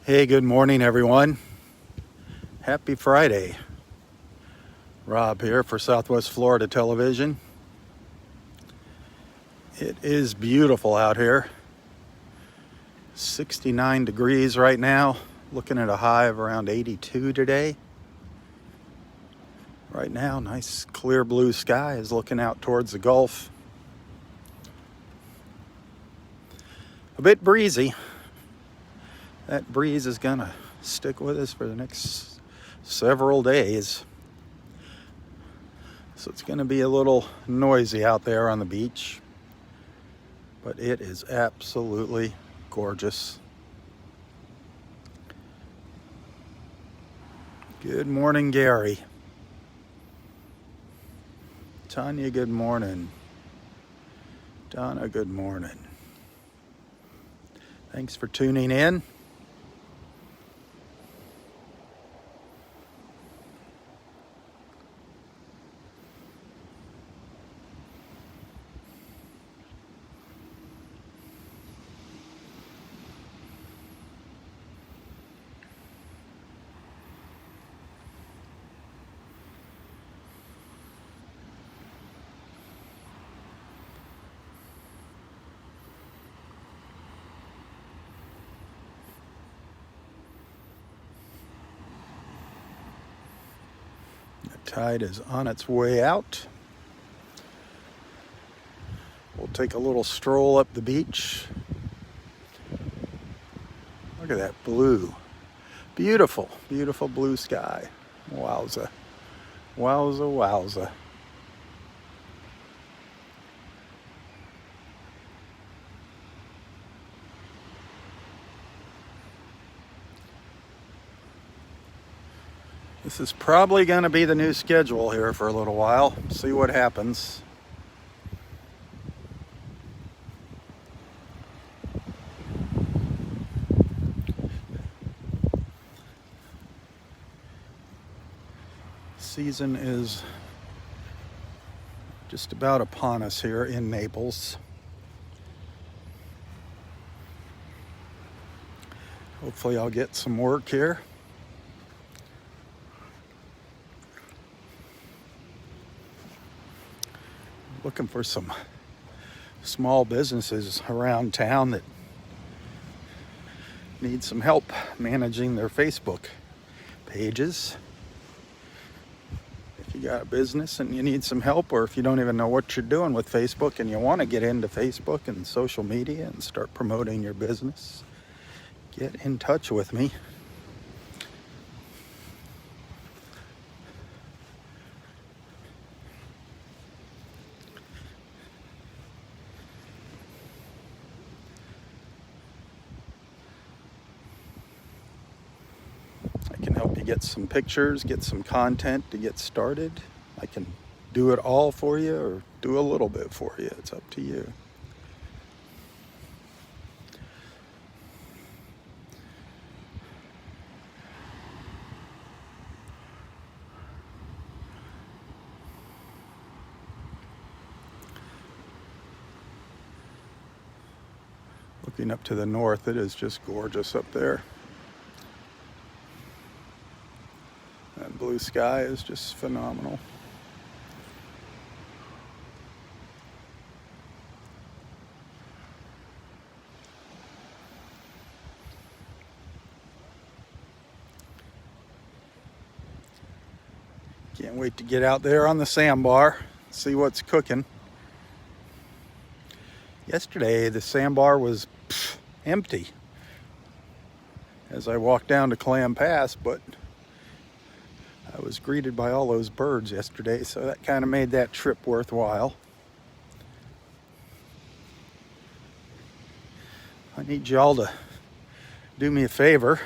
Hey, good morning, everyone. Happy Friday. Rob here for Southwest Florida Television. It is beautiful out here. 69 degrees right now. Looking at a high of around 82 today. Right now, nice clear blue sky is looking out towards the Gulf. A bit breezy. That breeze is gonna stick with us for the next several days. So it's gonna be a little noisy out there on the beach, but it is absolutely gorgeous. Good morning, Gary. Tanya, good morning. Donna, good morning. Thanks for tuning in. The tide is on its way out. We'll take a little stroll up the beach. Look at that blue. Beautiful, beautiful blue sky. Wowza. Wowza, wowza. This is probably going to be the new schedule here for a little while. See what happens. Season is just about upon us here in Naples. Hopefully I'll get some work here. Looking for some small businesses around town that need some help managing their Facebook pages. If you got a business and you need some help, or if you don't even know what you're doing with Facebook and you want to get into Facebook and social media and start promoting your business, get in touch with me. I can help you get some pictures, get some content to get started. I can do it all for you or do a little bit for you. It's up to you. Looking up to the north, it is just gorgeous up there. That blue sky is just phenomenal. Can't wait to get out there on the sandbar, see what's cooking. Yesterday, the sandbar was empty as I walked down to Clam Pass, but I was greeted by all those birds yesterday, so that kind of made that trip worthwhile. I need y'all to do me a favor,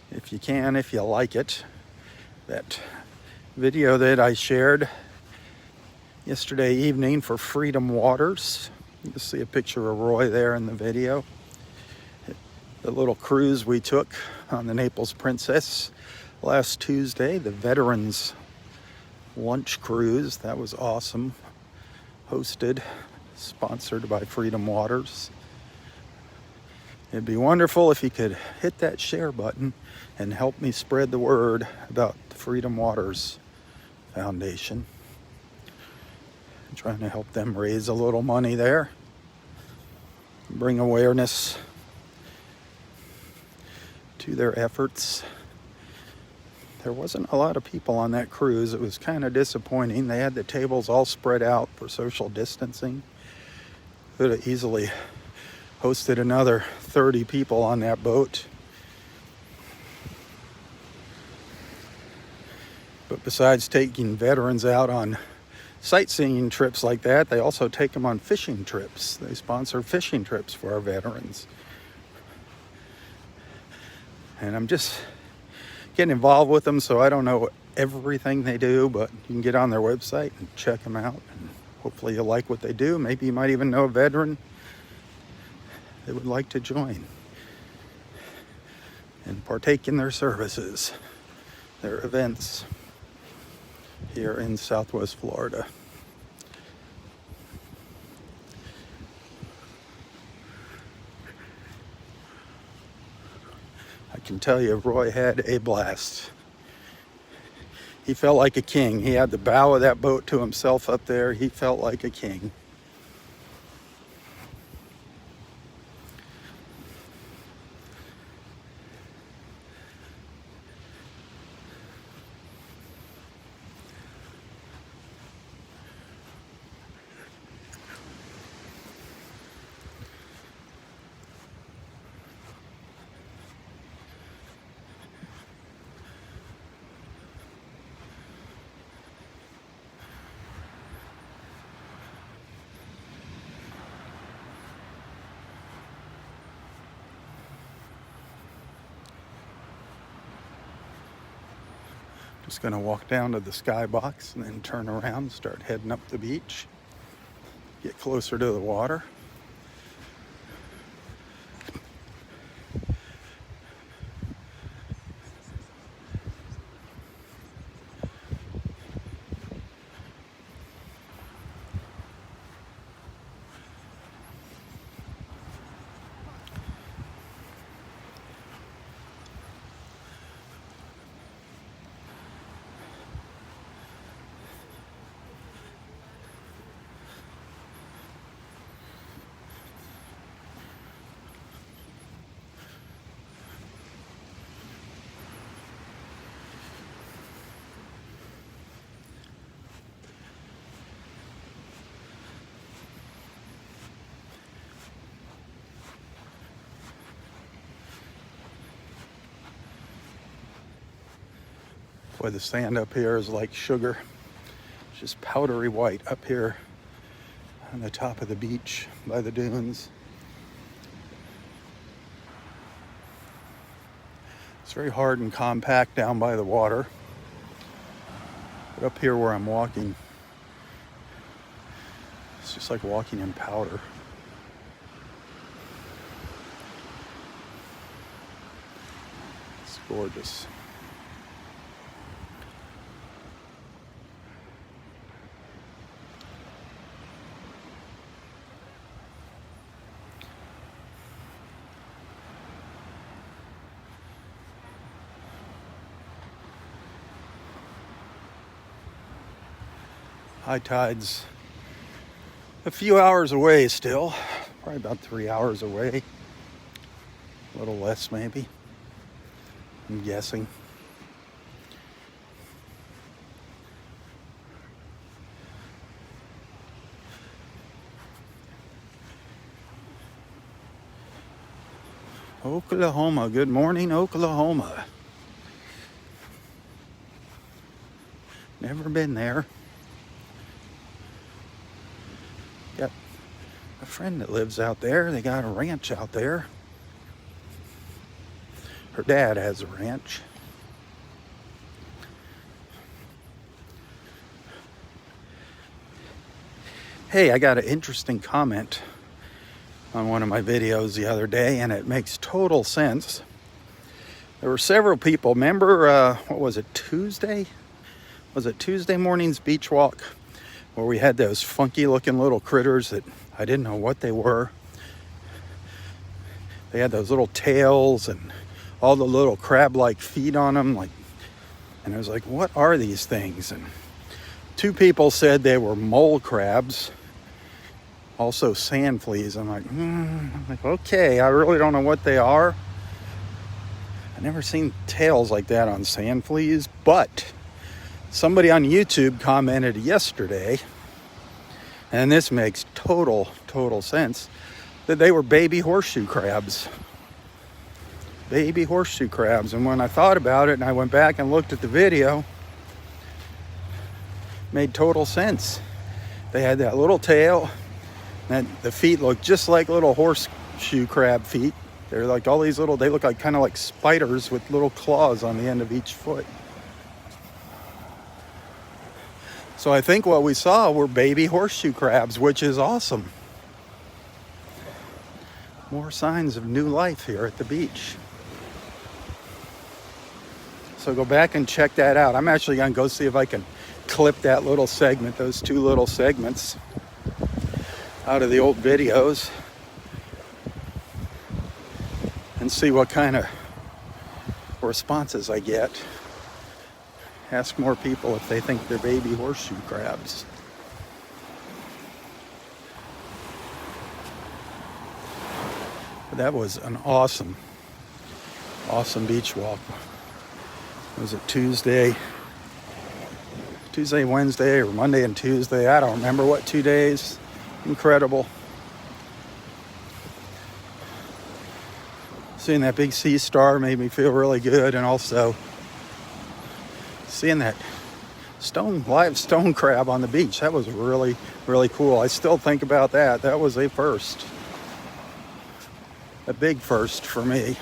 if you can, if you like it. That video that I shared yesterday evening for Freedom Waters. You'll see a picture of Roy there in the video. The little cruise we took on the Naples Princess last Tuesday, the Veterans Lunch Cruise. That was awesome. Hosted, sponsored by Freedom Waters. It'd be wonderful if you could hit that share button and help me spread the word about the Freedom Waters Foundation. I'm trying to help them raise a little money there, bring awareness to their efforts. There wasn't a lot of people on that cruise. It was kind of disappointing. They had the tables all spread out for social distancing. Could have easily hosted another 30 people on that boat. But besides taking veterans out on sightseeing trips like that, they also take them on fishing trips. They sponsor fishing trips for our veterans. And I'm just getting involved with them, so I don't know everything they do, but you can get on their website and check them out. And hopefully you'll like what they do. Maybe you might even know a veteran that would like to join and partake in their services, their events here in Southwest Florida. I can tell you, Roy had a blast. He felt like a king. He had the bow of that boat to himself up there. He felt like a king. Just gonna walk down to the skybox and then turn around and start heading up the beach. Get closer to the water. Boy, the sand up here is like sugar. It's just powdery white up here on the top of the beach by the dunes. It's very hard and compact down by the water. But up here where I'm walking, it's just like walking in powder. It's gorgeous. High tide's a few hours away still, probably about 3 hours away, a little less maybe, I'm guessing. Oklahoma, good morning, Oklahoma. Never been there. Got a friend that lives out there. They got a ranch out there. Her dad has a ranch. Hey, I got an interesting comment on one of my videos the other day, and it makes total sense. There were several people. Remember, what was it, Tuesday? Was it Tuesday morning's beach walk where we had those funky looking little critters that I didn't know what they were? They had those little tails and all the little crab-like feet on them. And I was like, what are these things? And two people said they were mole crabs, also sand fleas. I'm like, okay, I really don't know what they are. I've never seen tails like that on sand fleas, but somebody on YouTube commented yesterday, and this makes total sense, that they were baby horseshoe crabs. Baby horseshoe crabs. And when I thought about it and I went back and looked at the video, made total sense. They had that little tail, and the feet looked just like little horseshoe crab feet. They're like all these little, they look like kind of like spiders with little claws on the end of each foot. So I think what we saw were baby horseshoe crabs, which is awesome. More signs of new life here at the beach. So go back and check that out. I'm actually going to go see if I can clip that little segment, those two little segments, out of the old videos and see what kind of responses I get. Ask more people if they think they're baby horseshoe crabs. But that was an awesome beach walk. Was it Tuesday, Wednesday, or Monday and Tuesday? I don't remember what 2 days. Incredible. Seeing that big sea star made me feel really good, and also seeing that live stone crab on the beach. That was really, really cool. I still think about that. That was a first. A big first for me.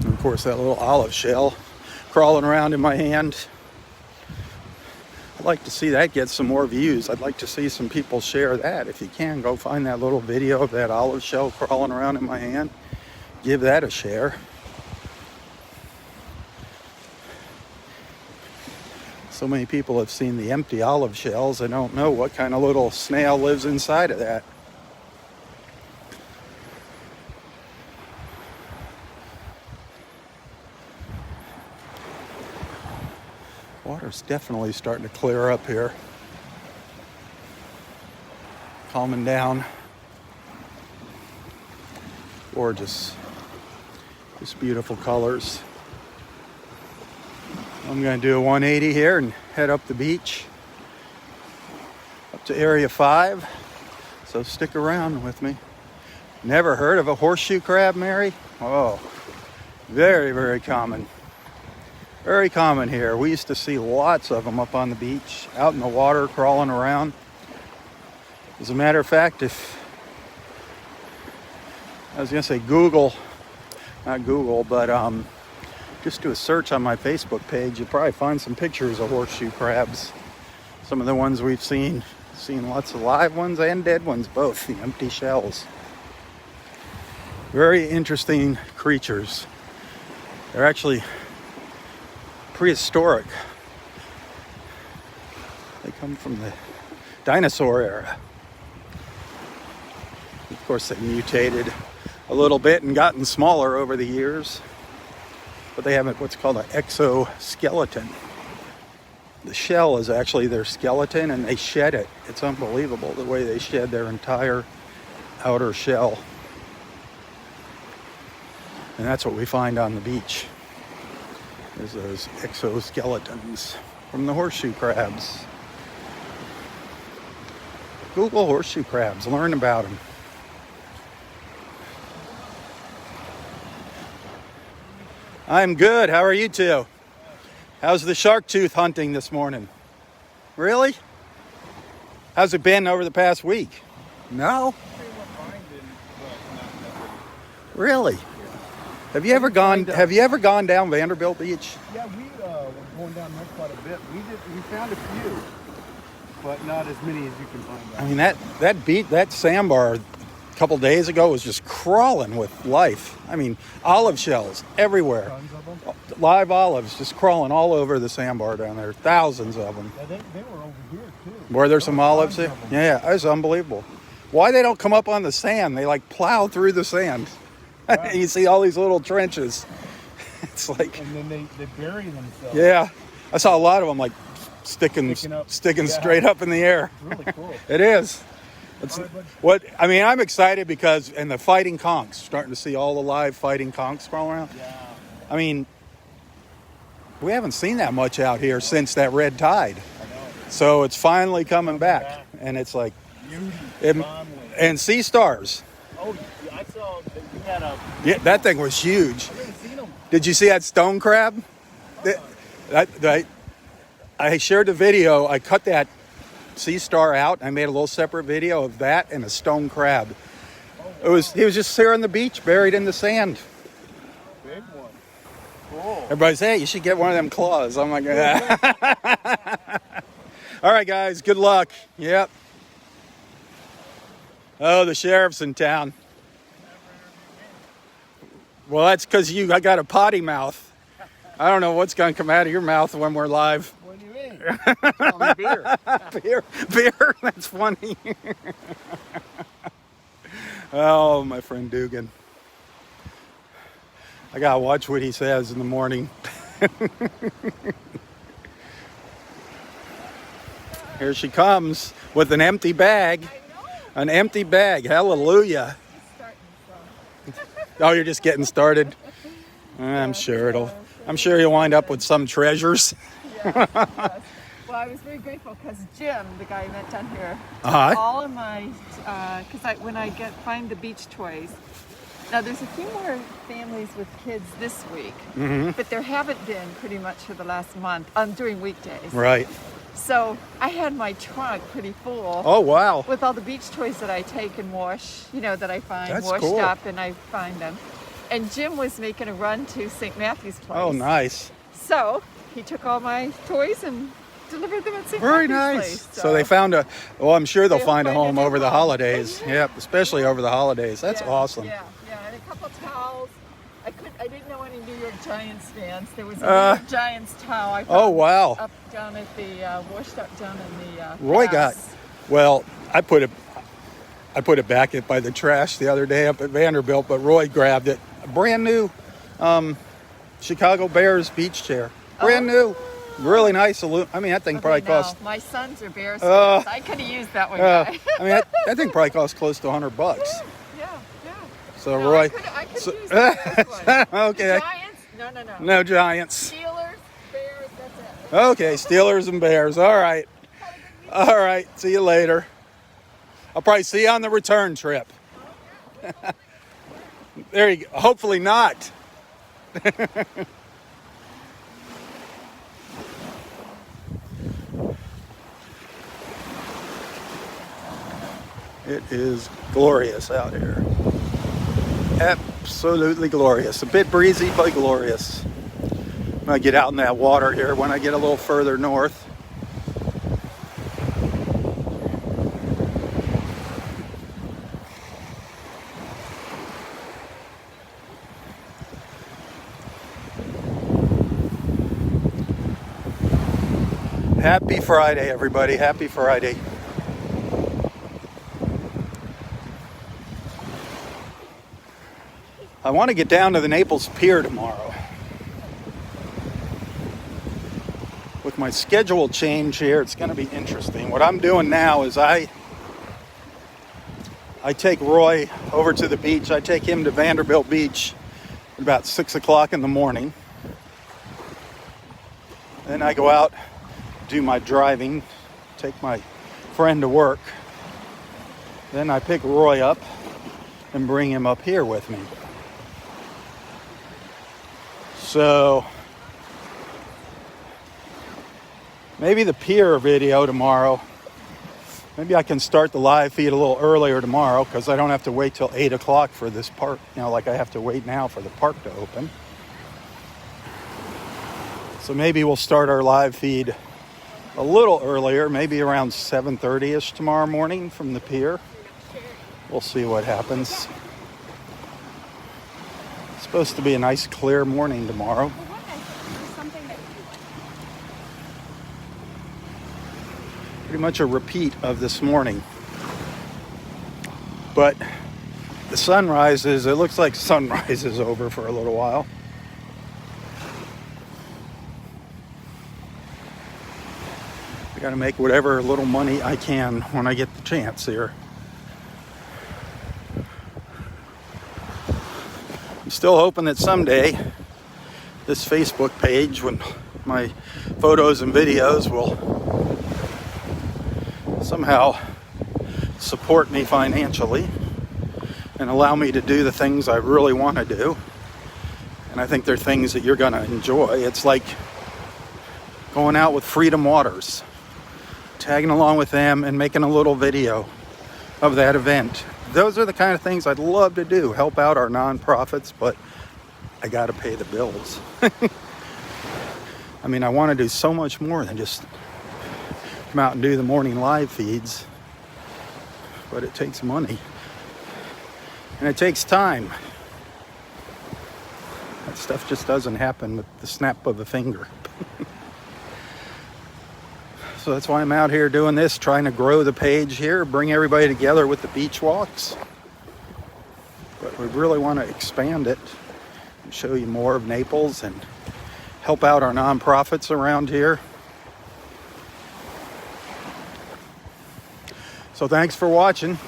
And of course, that little olive shell crawling around in my hand. I'd like to see that get some more views. I'd like to see some people share that. If you can, go find that little video of that olive shell crawling around in my hand. Give that a share. So many people have seen the empty olive shells. They don't know what kind of little snail lives inside of that. Water's definitely starting to clear up here. Calming down. Gorgeous. Just beautiful colors. I'm going to do a 180 here and head up the beach. Up to Area 5. So stick around with me. Never heard of a horseshoe crab, Mary? Oh, very, very common. Very common here. We used to see lots of them up on the beach, out in the water, crawling around. As a matter of fact, if I was going to say not Google, but just do a search on my Facebook page, you'll probably find some pictures of horseshoe crabs. Some of the ones we've seen lots of live ones and dead ones, both, the empty shells. Very interesting creatures. They're actually prehistoric. They come from the dinosaur era. Of course, they mutated a little bit and gotten smaller over the years. But they have what's called an exoskeleton. The shell is actually their skeleton, and they shed it. It's unbelievable the way they shed their entire outer shell. And that's what we find on the beach, is those exoskeletons from the horseshoe crabs. Google horseshoe crabs, learn about them. I'm good. How are you two? How's the shark tooth hunting this morning? Really? How's it been over the past week? No? Really? Have you ever gone down Vanderbilt Beach? Yeah, we were going down there quite a bit. We found a few, but not as many as you can find out. I mean, that sandbar couple days ago was just crawling with life. I mean, olive shells everywhere. Tons of them. Live olives just crawling all over the sandbar down there. Thousands of them. Yeah, they were over here too. Were there some olives tons there? of them. Yeah, it's unbelievable. Why they don't come up on the sand? They like plow through the sand. Wow. You see all these little trenches. It's like, And then they bury themselves. yeah. I saw a lot of them like sticking Sticking up. Yeah. straight up in the air. It's really cool. It is. It's All right, bud. what I mean. I'm excited because and the fighting conchs, starting to see all the live fighting conchs crawling around. Yeah. I mean, we haven't seen that much out here since that red tide, I know. so it's finally coming back, and it's like Beauty. it, Conway. and sea stars. Oh, yeah, I saw that you had a. Yeah, that thing was huge. I've never seen them. Did you see that stone crab? I shared the video. I cut that sea star out. I made a little separate video of that and a stone crab. Oh, wow. He was just there on the beach, buried in the sand. Big one. Cool. Everybody's, hey, you should get one of them claws. I'm like, ah. All right, guys, good luck. Yep. Oh, the sheriff's in town. Well, that's because I got a potty mouth. I don't know what's going to come out of your mouth when we're live. What do you mean? Beer. Beer, that's funny. Oh, my friend Dugan. I got to watch what he says in the morning. Here she comes with an empty bag. An empty bag. Hallelujah. Oh, you're just getting started? I'm sure you'll wind up with some treasures. Yes. Well, I was very grateful because Jim, the guy I met down here, Uh-huh. all of my, because when I find the beach toys, now there's a few more families with kids this week, but there haven't been pretty much for the last month during weekdays. Right. So I had my trunk pretty full Oh, wow. with all the beach toys that I take and wash, that I find That's washed cool. up and I find them. And Jim was making a run to St. Matthew's Place. Oh, nice. So he took all my toys and delivered them at St. Very Matthew's nice. Place. So they found I'm sure they'll They'll find a find a home new over the home. holidays. Yeah. Yep, especially over the holidays. That's Yeah, awesome. Yeah, and a couple towels. I didn't know any New York Giants fans. There was a New York Giants towel. I Oh, found wow. Up down at the washed up down in the. Roy got, grass. well, I put it back by the trash the other day up at Vanderbilt, but Roy grabbed it. A brand new Chicago Bears beach chair. Brand new. Really nice. I mean, that thing Okay, probably now, cost, My sons are Bears fans. I could have used that one guy. I mean, that thing probably cost close to $100. Yeah. So No, Roy, I could use that one. okay. Giants? No. No Giants. Steelers, Bears, that's it. Okay, Steelers and Bears. All right. All right. See you later. I'll probably see you on the return trip. There you go. Hopefully not. It is glorious out here. Absolutely glorious. A bit breezy, but glorious. I'm gonna get out in that water here when I get a little further north. Happy Friday, everybody. Happy Friday. I want to get down to the Naples Pier tomorrow. With my schedule change here, it's going to be interesting. What I'm doing now is I take Roy over to the beach. I take him to Vanderbilt Beach at about 6 o'clock in the morning. Then I go out, do my driving, take my friend to work. Then I pick Roy up and bring him up here with me. So maybe the pier video tomorrow. Maybe I can start the live feed a little earlier tomorrow because I don't have to wait till 8 o'clock for this park. Like I have to wait now for the park to open. So maybe we'll start our live feed a little earlier, maybe around 7:30ish tomorrow morning from the pier. We'll see what happens. It's supposed to be a nice clear morning tomorrow. Well, what is something that you like? Pretty much a repeat of this morning. But the sunrise is, it looks like sunrise is over for a little while. I gotta make whatever little money I can when I get the chance here. I'm still hoping that someday this Facebook page, when my photos and videos will somehow support me financially and allow me to do the things I really want to do. And I think they're things that you're going to enjoy. It's like going out with Freedom Waters, tagging along with them and making a little video of that event. Those are the kind of things I'd love to do, help out our nonprofits, but I got to pay the bills. I mean, I want to do so much more than just come out and do the morning live feeds, but it takes money and it takes time. That stuff just doesn't happen with the snap of a finger. So that's why I'm out here doing this, trying to grow the page here, bring everybody together with the beach walks. But we really want to expand it and show you more of Naples and help out our nonprofits around here. So thanks for watching.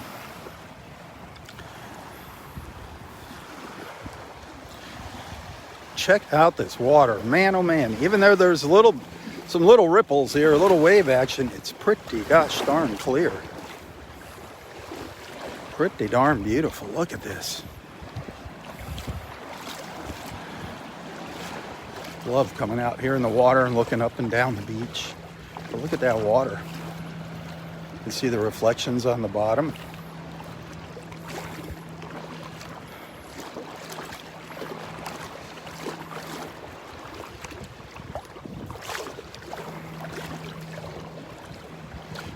Check out this water, man, oh man. Even though there's some little ripples here, a little wave action, it's pretty gosh darn clear. Pretty darn beautiful. Look at this. Love coming out here in the water and looking up and down the beach. But look at that water. You see the reflections on the bottom.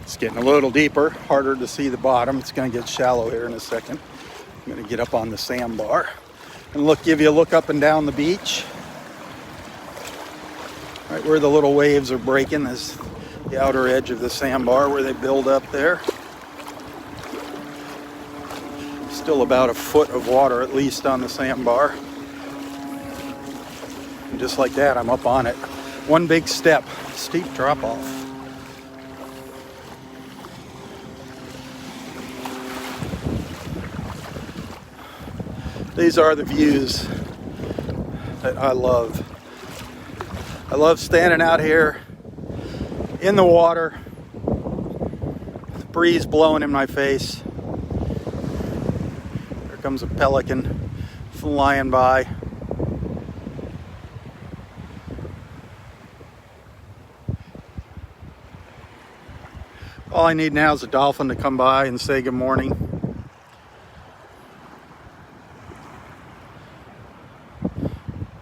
It's getting a little deeper, harder to see the bottom. It's going to get shallow here in a second. I'm going to get up on the sandbar and give you a look up and down the beach. Right where the little waves are breaking is the outer edge of the sandbar where they build up there. Still about a foot of water at least on the sandbar. And just like that, I'm up on it. One big step, steep drop off. These are the views that I love. I love standing out here in the water, the breeze blowing in my face. There comes a pelican flying by. All I need now is a dolphin to come by and say good morning.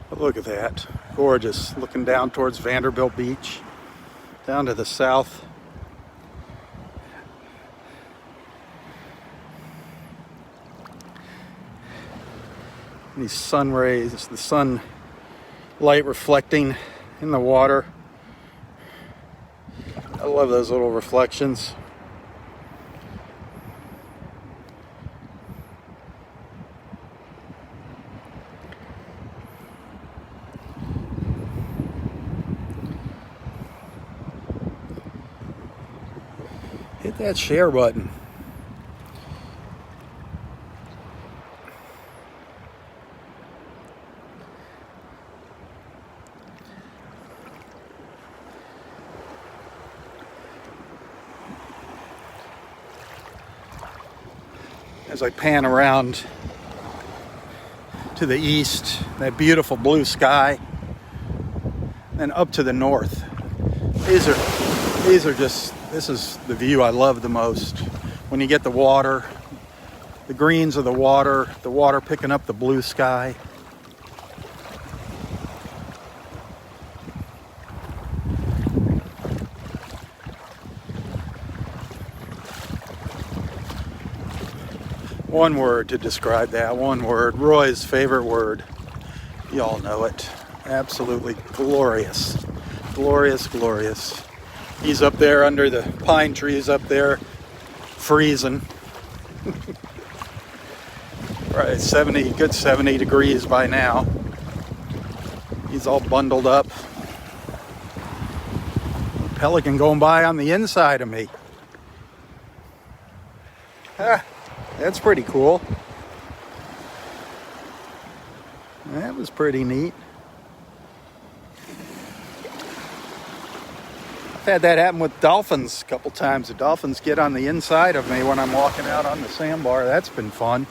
But look at that. Gorgeous. Looking down towards Vanderbilt Beach, down to the south. And these sun rays, the sun light reflecting in the water. I love those little reflections. Hit that share button. As I pan around to the east, that beautiful blue sky, and up to the north. This is the view I love the most. When you get the water, the greens of the water picking up the blue sky. One word to describe that, one word. Roy's favorite word. Y'all know it. Absolutely glorious. Glorious, glorious. He's up there under the pine trees up there, freezing. Right, 70, good 70 degrees by now. He's all bundled up. Pelican going by on the inside of me. That's pretty cool. That was pretty neat. I've had that happen with dolphins a couple times. The dolphins get on the inside of me when I'm walking out on the sandbar. That's been fun.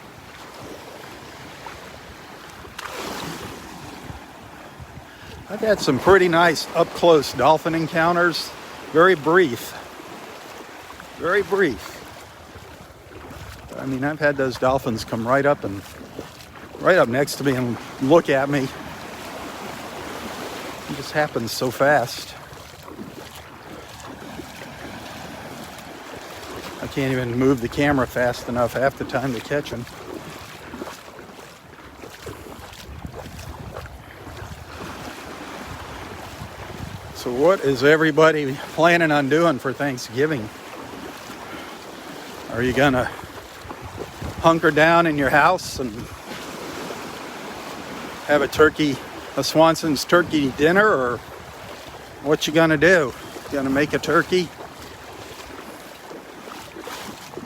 I've had some pretty nice up-close dolphin encounters. Very brief. Very brief. I mean, I've had those dolphins come right up next to me and look at me. It just happens so fast. I can't even move the camera fast enough half the time to catch them. So what is everybody planning on doing for Thanksgiving? Are you gonna hunker down in your house and have a Swanson's turkey dinner, or what you gonna do? Gonna make a turkey?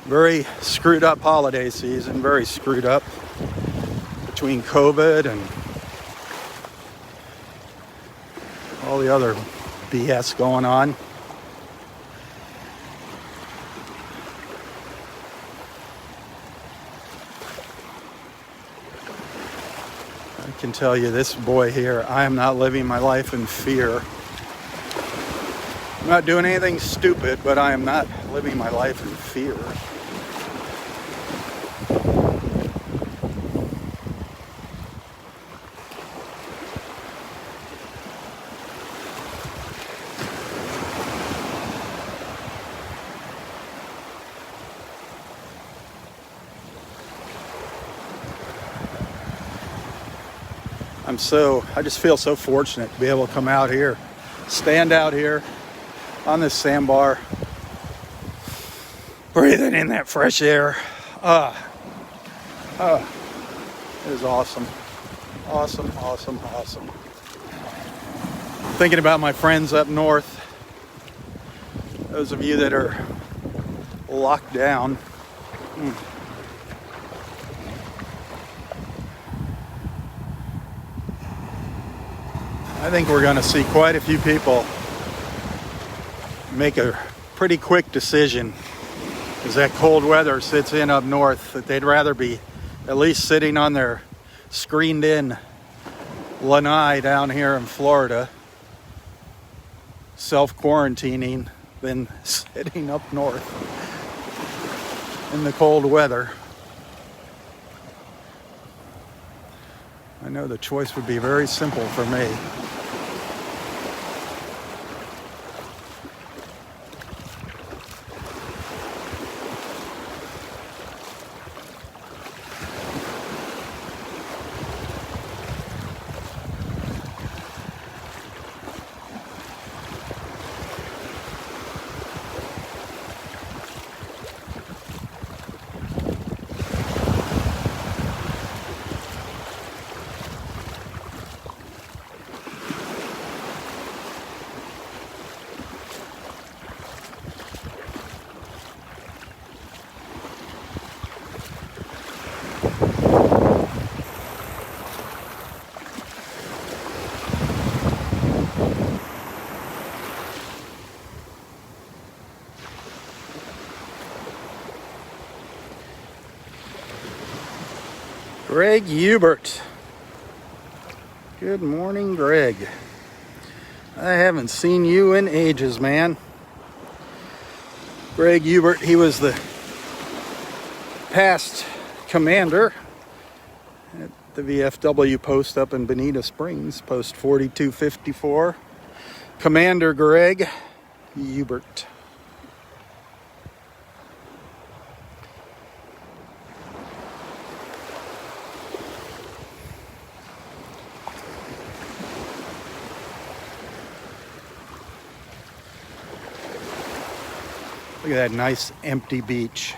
Very screwed up holiday season, very screwed up between COVID and all the other BS going on. I can tell you this boy here, I am not living my life in fear. I'm not doing anything stupid, but I am not living my life in fear. I just feel so fortunate to be able to come out here, stand out here on this sandbar, breathing in that fresh air. It is awesome. Awesome, awesome, awesome. Thinking about my friends up north, those of you that are locked down. I think we're going to see quite a few people make a pretty quick decision as that cold weather sits in up north, that they'd rather be at least sitting on their screened-in lanai down here in Florida, self-quarantining, than sitting up north in the cold weather. I know the choice would be very simple for me. Greg Hubert. Good morning, Greg. I haven't seen you in ages, man. Greg Hubert, he was the past commander at the VFW post up in Bonita Springs, post 4254. Commander Greg Hubert. Look at that nice empty beach.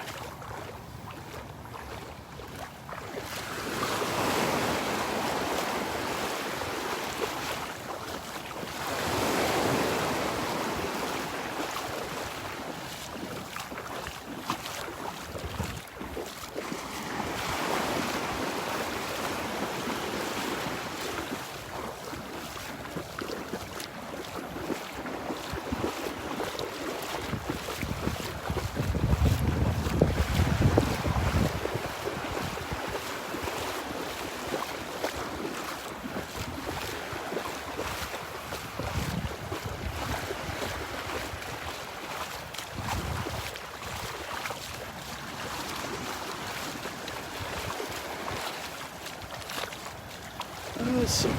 Some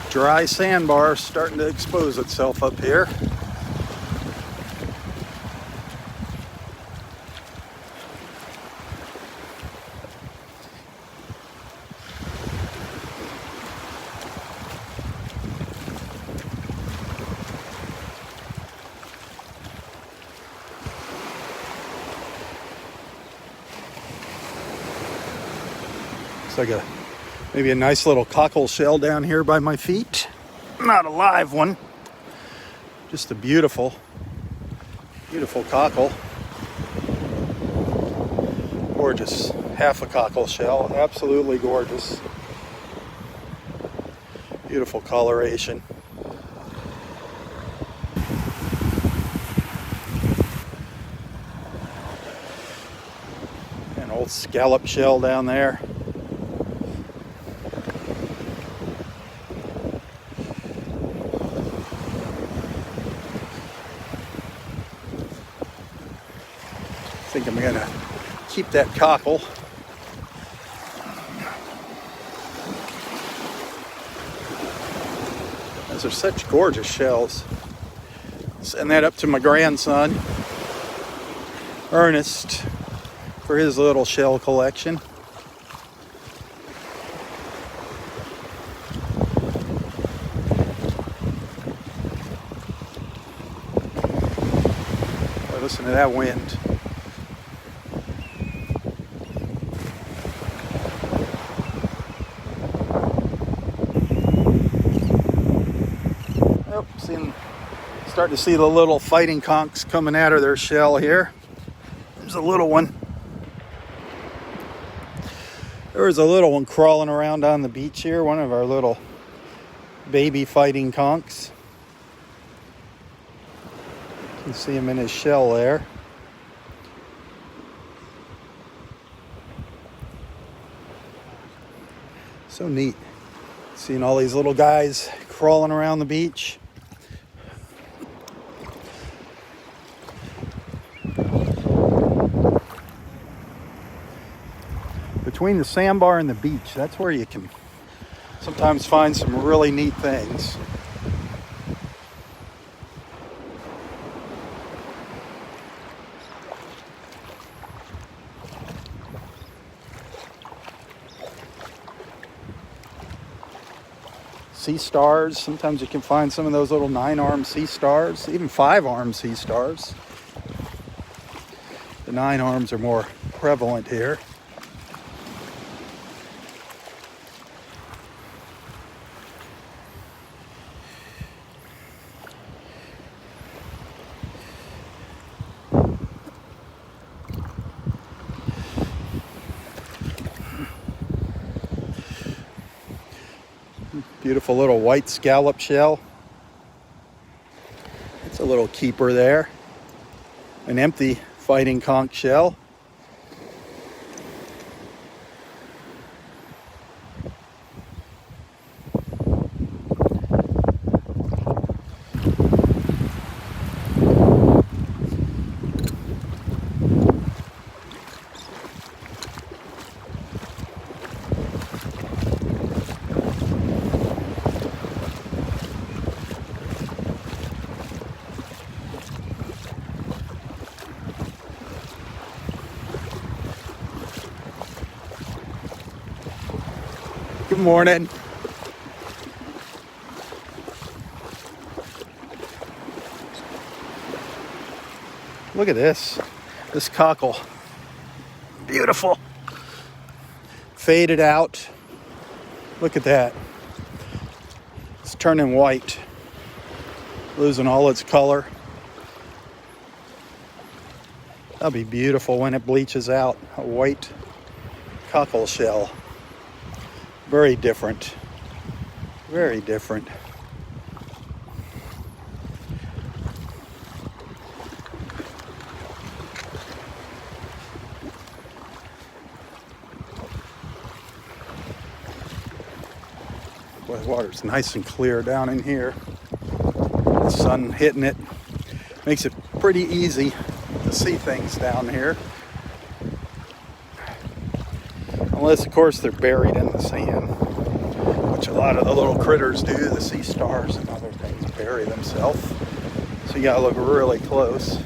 dry sandbar starting to expose itself up here. Looks like maybe a nice little cockle shell down here by my feet. Not a live one, just a beautiful, beautiful cockle. Gorgeous, half a cockle shell, absolutely gorgeous. Beautiful coloration. An old scallop shell down there. I think I'm gonna keep that cockle. Those are such gorgeous shells. Send that up to my grandson, Ernest, for his little shell collection. Boy, listen to that wind. Starting to see the little fighting conchs coming out of their shell here. There's a little one. There was a little one crawling around on the beach here, one of our little baby fighting conchs. You can see him in his shell there. So neat. Seeing all these little guys crawling around the beach. Between the sandbar and the beach, that's where you can sometimes find some really neat things. Sea stars, sometimes you can find some of those little 9-armed sea stars, even 5-armed sea stars. The 9 arms are more prevalent here. Beautiful little white scallop shell. It's a little keeper there. An empty fighting conch shell. Good morning. Look at this. This cockle. Beautiful. Faded out. Look at that. It's turning white. Losing all its color. That'll be beautiful when it bleaches out. A white cockle shell. Very different. Very different. Boy, the water's nice and clear down in here. The sun hitting it makes it pretty easy to see things down here. Unless, of course, they're buried in the sand, which a lot of the little critters do. The sea stars and other things bury themselves. So you gotta look really close.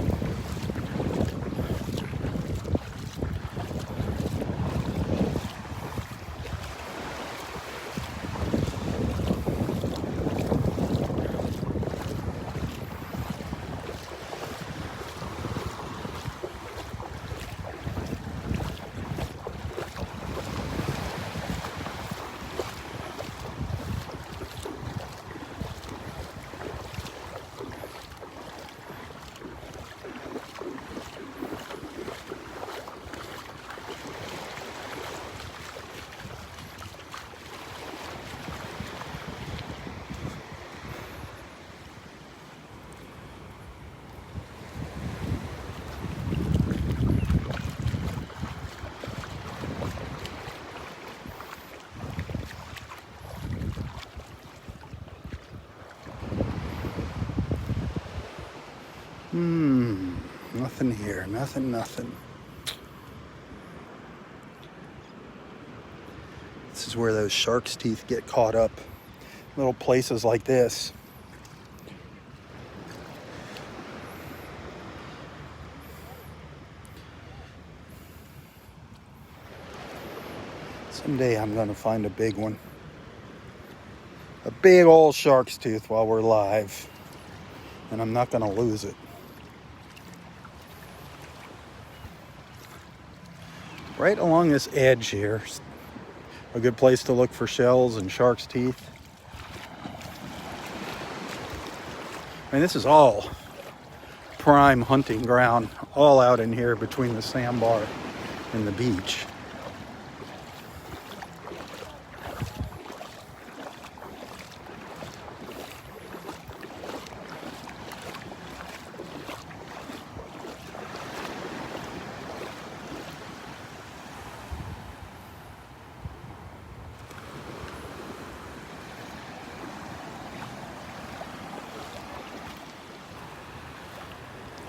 Nothing here. Nothing. This is where those shark's teeth get caught up. Little places like this. Someday I'm going to find a big one. A big old shark's tooth while we're live. And I'm not going to lose it. Right along this edge here, a good place to look for shells and shark's teeth. I mean, this is all prime hunting ground, all out in here between the sandbar and the beach.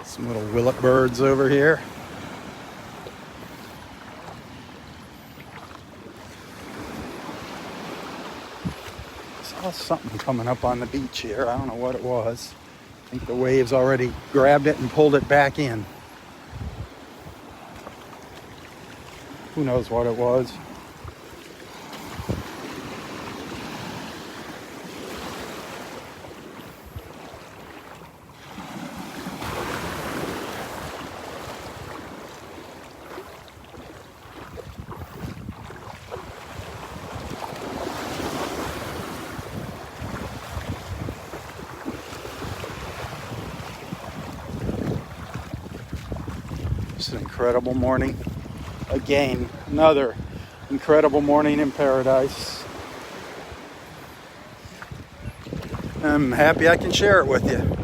Some little willet birds over here. Saw something coming up on the beach here. I don't know what it was. I think the waves already grabbed it and pulled it back in. Who knows what it was? It's an incredible morning. Again, another incredible morning in paradise. I'm happy I can share it with you.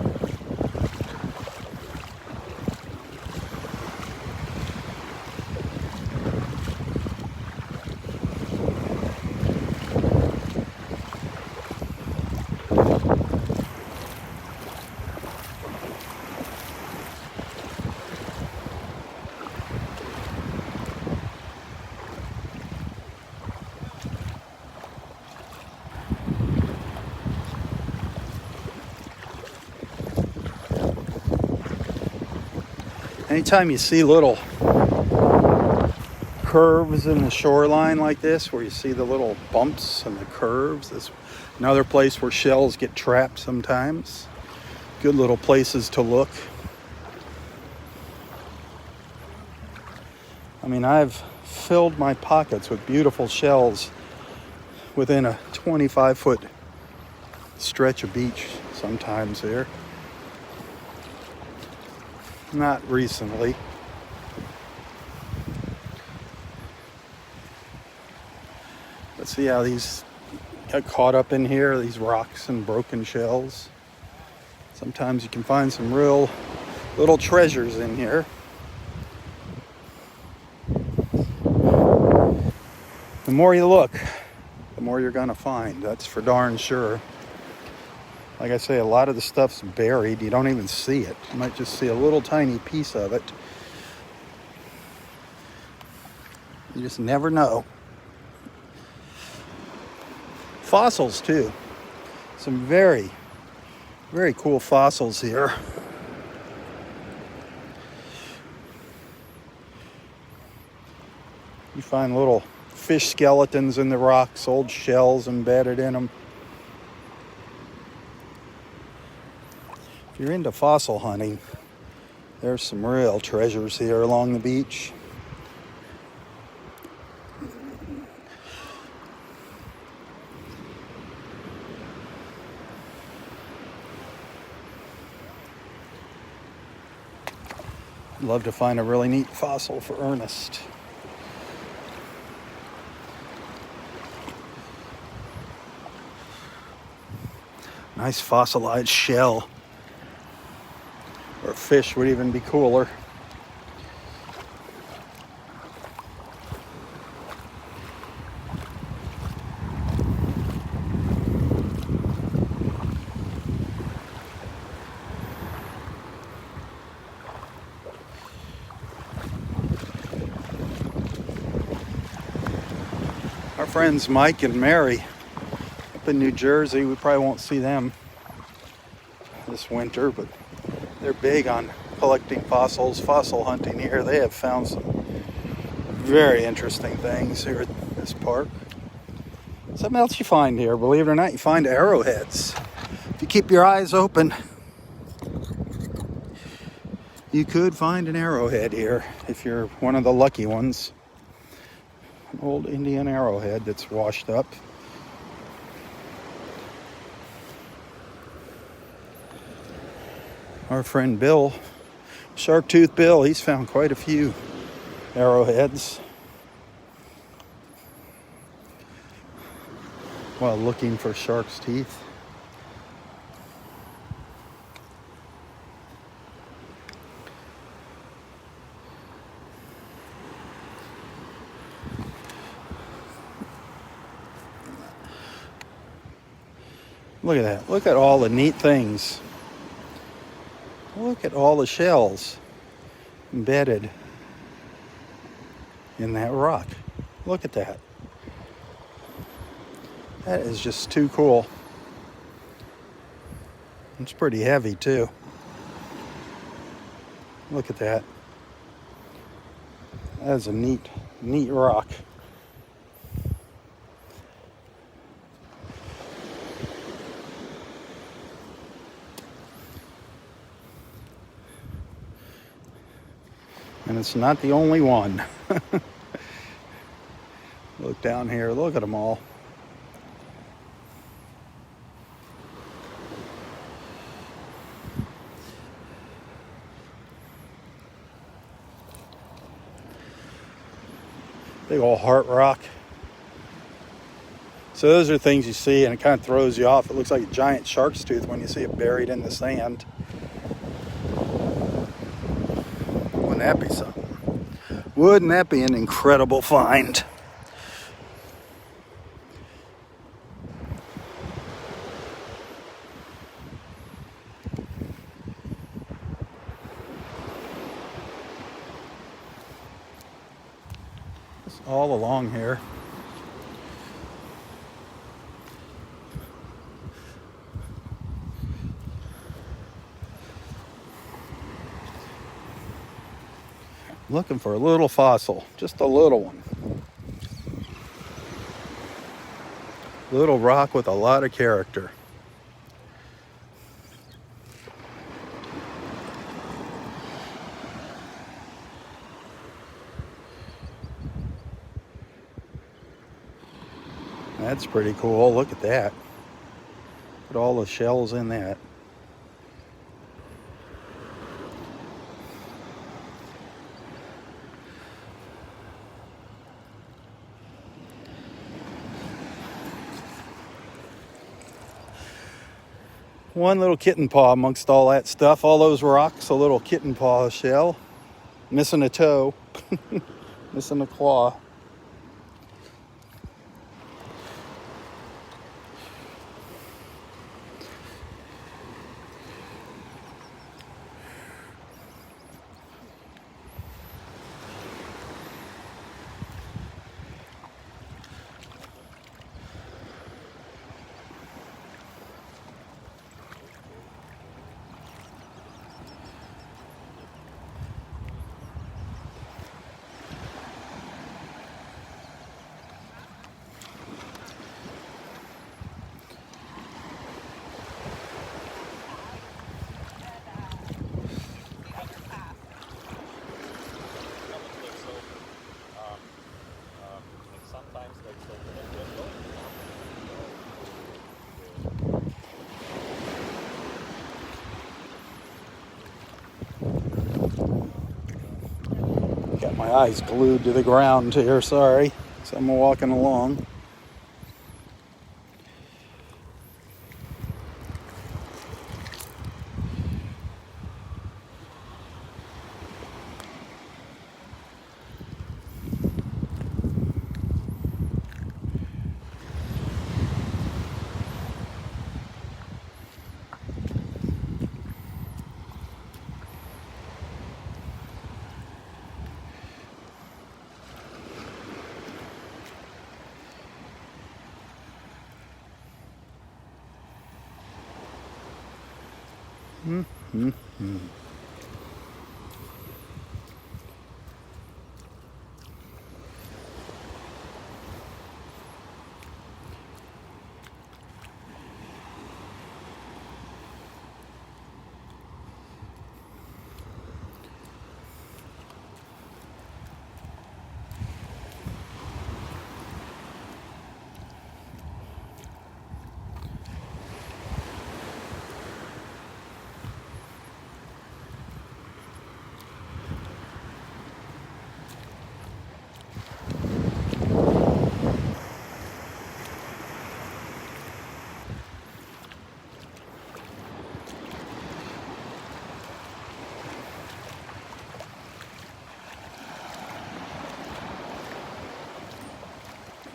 Anytime you see little curves in the shoreline like this, where you see the little bumps and the curves, this is another place where shells get trapped sometimes. Good little places to look. I mean, I've filled my pockets with beautiful shells within a 25-foot stretch of beach sometimes here. Not recently. But see how these got caught up in here, these rocks and broken shells. Sometimes you can find some real little treasures in here. The more you look, the more you're gonna find. That's for darn sure. Like I say, a lot of the stuff's buried. You don't even see it. You might just see a little tiny piece of it. You just never know. Fossils too. Some very, very cool fossils here. You find little fish skeletons in the rocks, old shells embedded in them. If you're into fossil hunting, there's some real treasures here along the beach. I'd love to find a really neat fossil for Ernest. Nice fossilized shell. Or fish would even be cooler. Our friends Mike and Mary up in New Jersey, we probably won't see them this winter, but they're big on collecting fossils, fossil hunting here. They have found some very interesting things here at this park. Something else you find here, believe it or not, you find arrowheads. If you keep your eyes open, you could find an arrowhead here if you're one of the lucky ones. An old Indian arrowhead that's washed up. Our friend Bill, Shark-Tooth Bill, he's found quite a few arrowheads while looking for shark's teeth. Look at that. Look at all the neat things. Look at all the shells embedded in that rock. Look at that. That is just too cool. It's pretty heavy too. Look at that. That is a neat rock. And it's not the only one. Look down here, look at them all. Big old heart rock. So those are things you see and it kind of throws you off. It looks like a giant shark's tooth when you see it buried in the sand. Wouldn't that be something? Wouldn't that be an incredible find? It's all along here. Looking for a little fossil, just a little one. Little rock with a lot of character. That's pretty cool. Look at that. Put all the shells in that. One little kitten paw amongst all that stuff. All those rocks, a little kitten paw shell. Missing a toe. Missing a claw. Got my eyes glued to the ground here, sorry. So I'm walking along.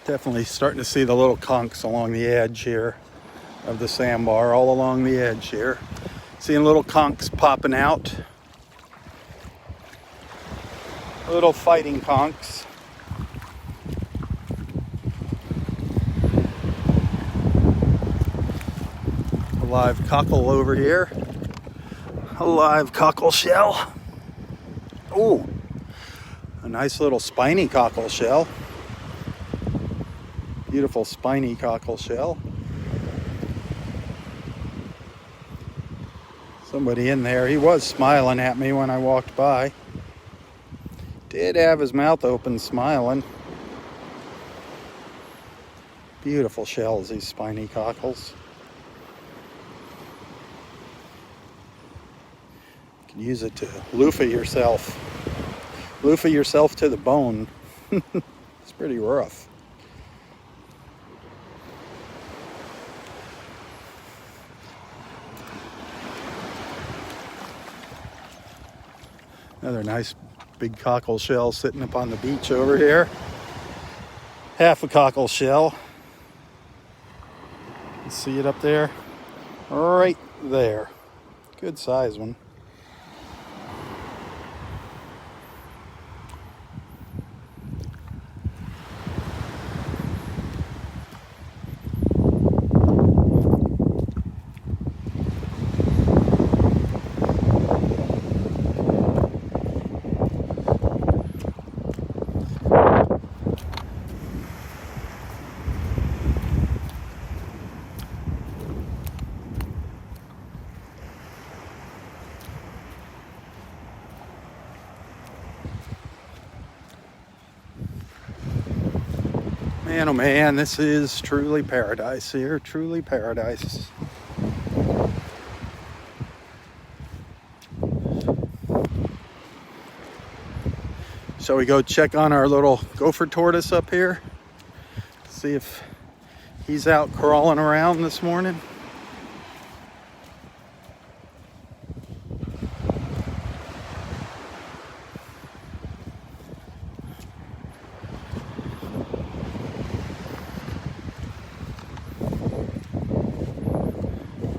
Definitely starting to see the little conchs along the edge here of the sandbar, all along the edge here. Seeing little conchs popping out. Little fighting conchs. A live cockle over here. A live cockle shell. Ooh, a nice little spiny cockle shell. Beautiful spiny cockle shell. Somebody in there. He was smiling at me when I walked by. Did have his mouth open smiling. Beautiful shells, these spiny cockles. You can use it to loofah yourself. Loofah yourself to the bone. It's pretty rough. Another nice big cockle shell sitting up on the beach over here. Half a cockle shell. You see it up there? Right there. Good size one. Man, oh man, this is truly paradise here. Truly paradise. Shall we go check on our little gopher tortoise up here? See if he's out crawling around this morning.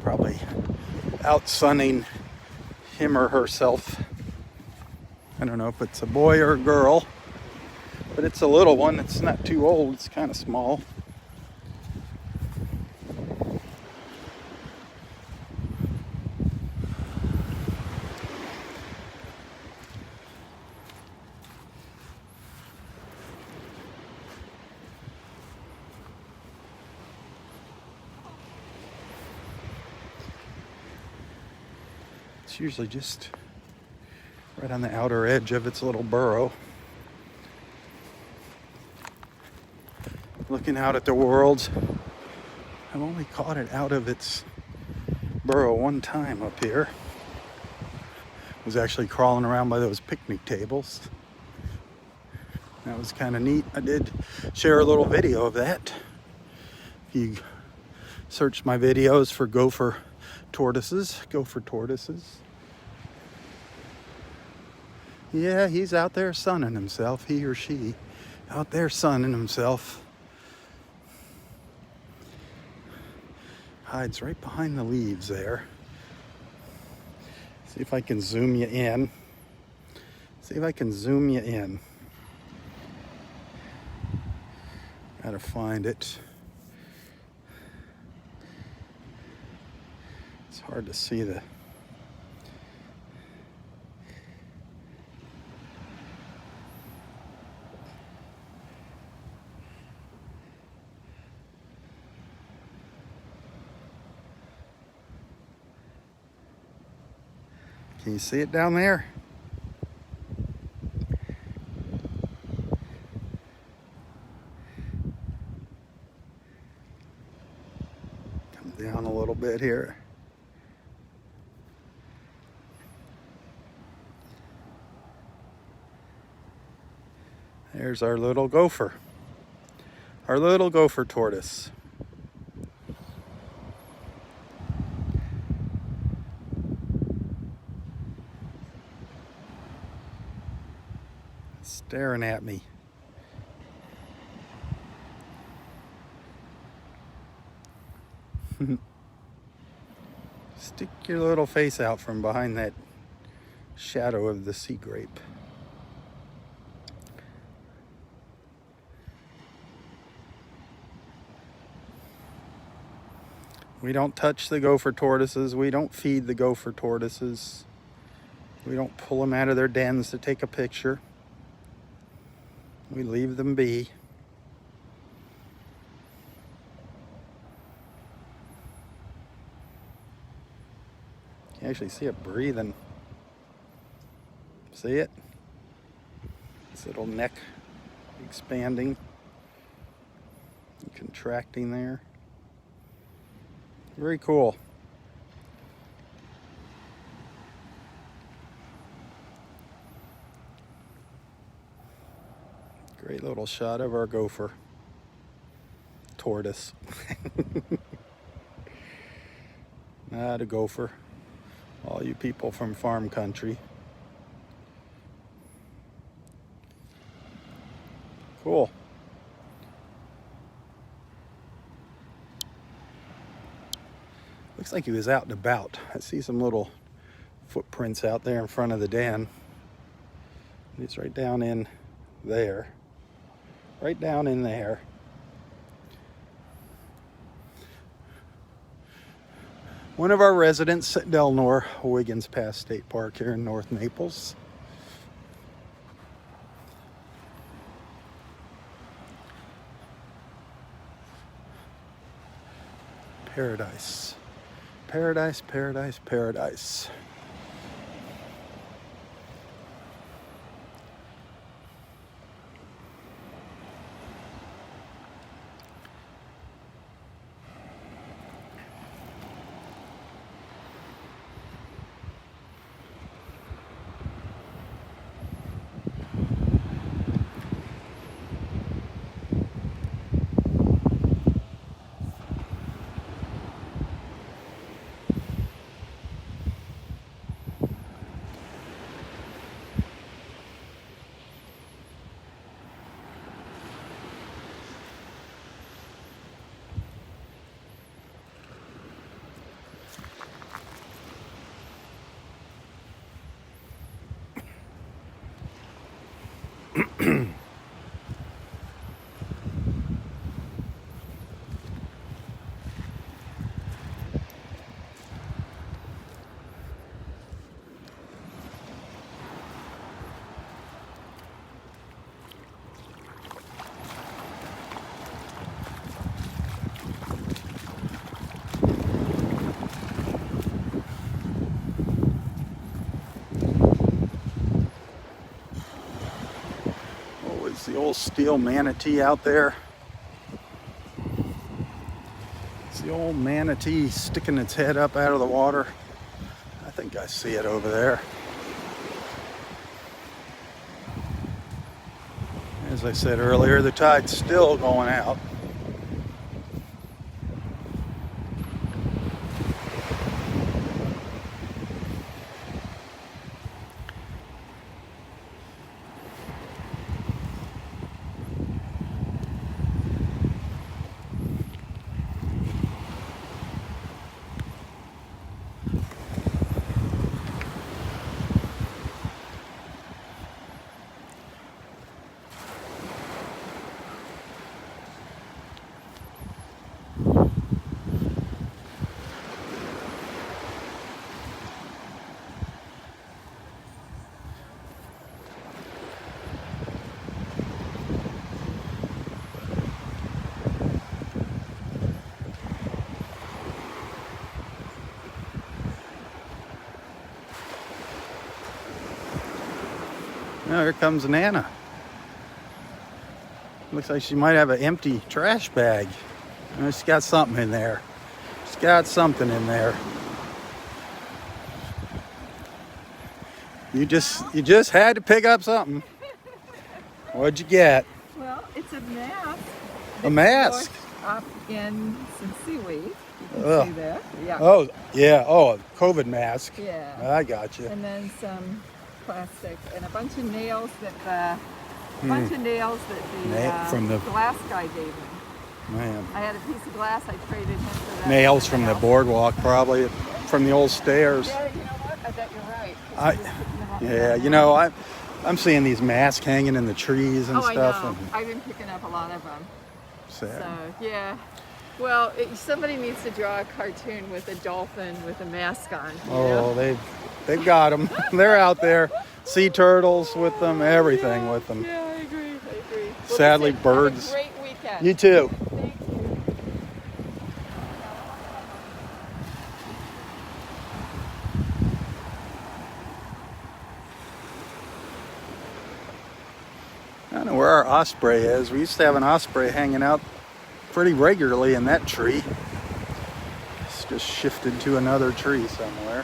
Probably out sunning him or herself. I don't know if it's a boy or a girl, but it's a little one. It's not too old. It's kind of small. It's usually just right on the outer edge of its little burrow. Looking out at the world. I've only caught it out of its burrow one time up here. It was actually crawling around by those picnic tables. That was kind of neat. I did share a little video of that. If you search my videos for gopher tortoises. Yeah, he's out there sunning himself, he or she, out there sunning himself. Hides right behind the leaves there. See if I can zoom you in. Gotta find it. It's hard to see the... Can you see it down there? Come down a little bit here. There's our little gopher. Our little gopher tortoise. Staring at me. Stick your little face out from behind that shadow of the sea grape. We don't touch the gopher tortoises. We don't feed the gopher tortoises. We don't pull them out of their dens to take a picture. We leave them be. You can actually see it breathing. See it? Its little neck expanding and contracting there. Very cool. Great little shot of our gopher tortoise. Not a gopher. All you people from farm country. Cool. Looks like he was out and about. I see some little footprints out there in front of the den. He's right down in there. Right down in there. One of our residents at Delnor-Wiggins Pass State Park here in North Naples. Paradise. Paradise, paradise, paradise. little steel manatee out there. It's the old manatee sticking its head up out of the water. I think I see it over there. As I said earlier, the tide's still going out. Now here comes Nana. Looks like she might have an empty trash bag. She's got something in there. She's got something in there. You just had to pick up something. What'd you get? Well, it's a mask. A mask? Up in some seaweed. You can Ugh. see that. Yeah. Oh, yeah. Oh, a COVID mask. Yeah. I got you. And then some plastic and a bunch of nails that the From the- glass guy gave me. Man. I had a piece of glass. I traded him for that. Nails from the boardwalk, probably from the old stairs. Yeah, you know what? I bet you're right. 'Cause I- he was picking them up Yeah, from you know, I'm seeing these masks hanging in the trees and Oh, I stuff. know. And I've been picking up a lot of them. sad. So, yeah. Well, somebody needs to draw a cartoon with a dolphin with a mask on. You know? Oh, they've got them. They're out there. Sea turtles with them, everything with them. Yeah, I agree. Well, Sadly, listen, birds. Have a great weekend. You too. Thank you. I don't know where our osprey is. We used to have an osprey hanging out pretty regularly in that tree. It's just shifted to another tree somewhere.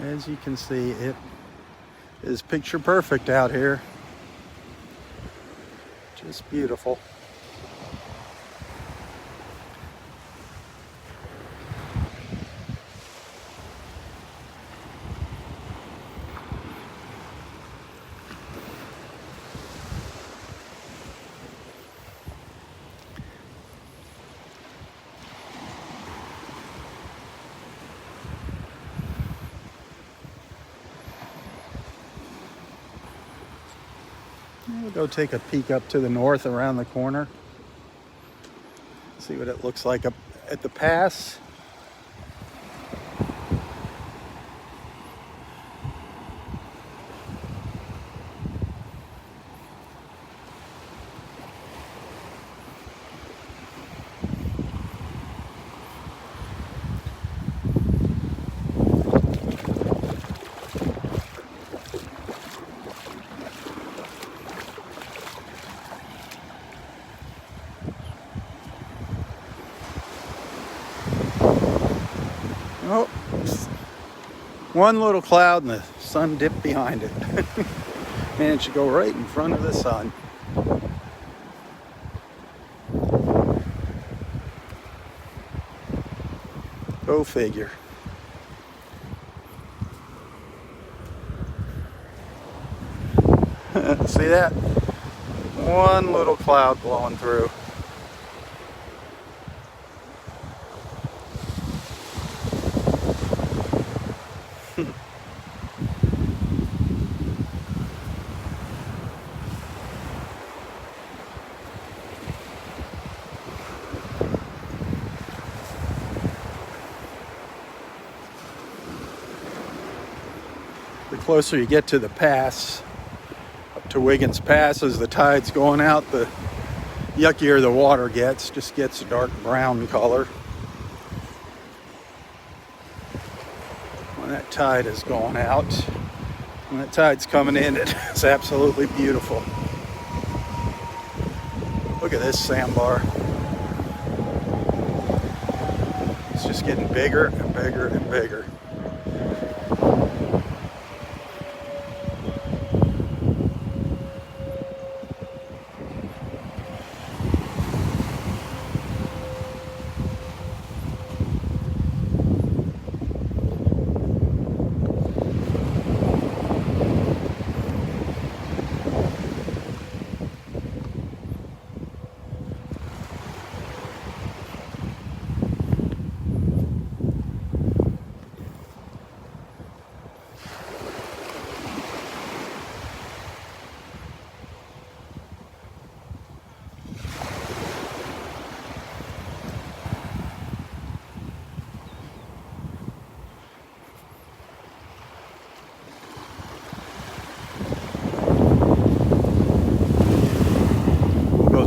As you can see, it is picture perfect out here. Just beautiful. We'll go take a peek up to the north around the corner. See what it looks like up at the pass. Oh, one little cloud and the sun dipped behind it. Managed to go right in front of the sun. Go figure. See that? One little cloud blowing through. The closer you get to the pass, up to Wiggins Pass, as the tide's going out, the yuckier the water gets, just gets a dark brown color. When that tide is going out, when that tide's coming in, it's absolutely beautiful. Look at this sandbar. It's just getting bigger and bigger and bigger.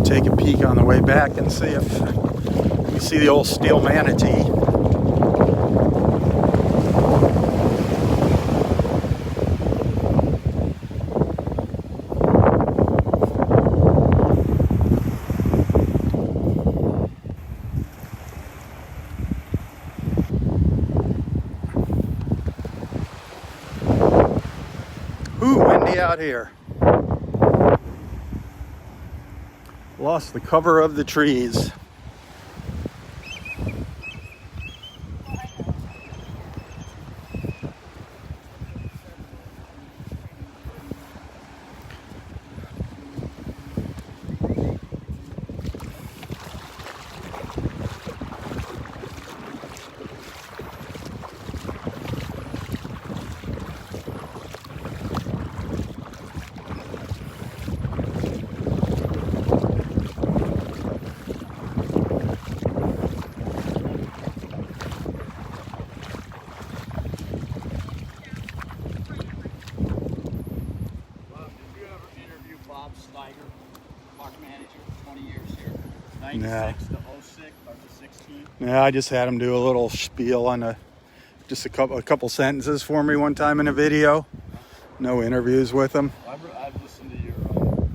Take a peek on the way back and see if we see the old steel manatee. Ooh, windy out here. Lost the cover of the trees. Yeah. 96 to 06 or to 16. Yeah, I just had him do a little spiel on just a couple sentences for me one time in a video. No interviews with him. I've listened to your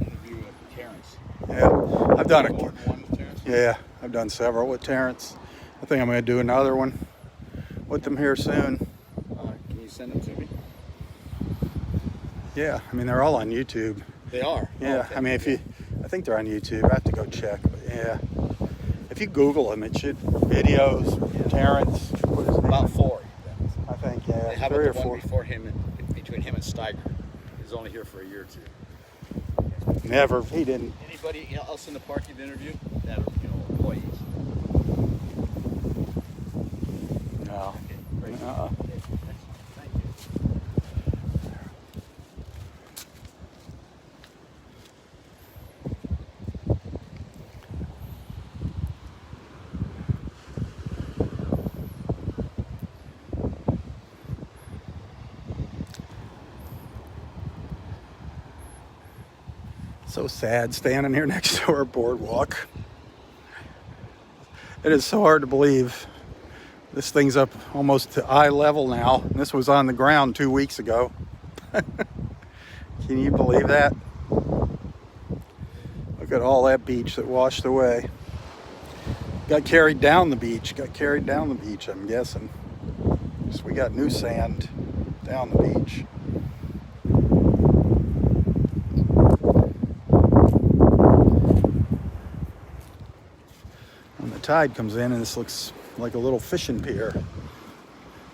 interview with Terrence. Yeah, I've done One with Terrence? Yeah, I've done several with Terrence. I think I'm going to do another one with them here soon. Can you send them to me? Yeah, I mean they're all on YouTube. They are. Yeah, okay. I mean I think they're on YouTube. I have to go check, but yeah. If you Google them, it should videos. Terrence. What is his name? About 4. I think, yeah. How 3 or about the 4. one before him, between him and Steiger? He's only here for a year or 2. Never. He didn't. Anybody else in the park you've interviewed that are, employees? No. Okay, great. Uh-uh. Okay, excellent. Thank you. So sad standing here next to our boardwalk. It is so hard to believe. This thing's up almost to eye level now. This was on the ground 2 weeks ago. Can you believe that? Look at all that beach that washed away. Got carried down the beach, I'm guessing. So we got new sand down the beach. When the tide comes in, and this looks like a little fishing pier,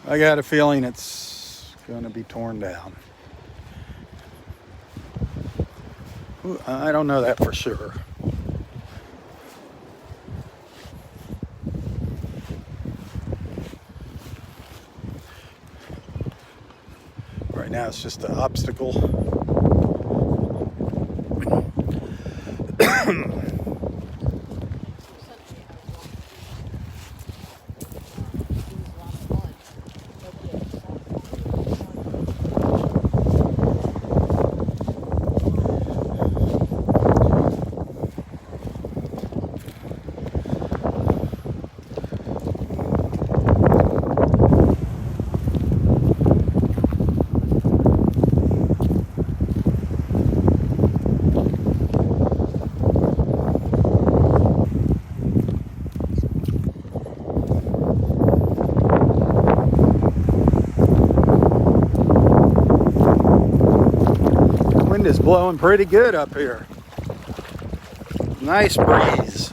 I got a feeling it's going to be torn down. Ooh, I don't know that for sure. Right now it's just an obstacle. blowing pretty good up here. Nice breeze.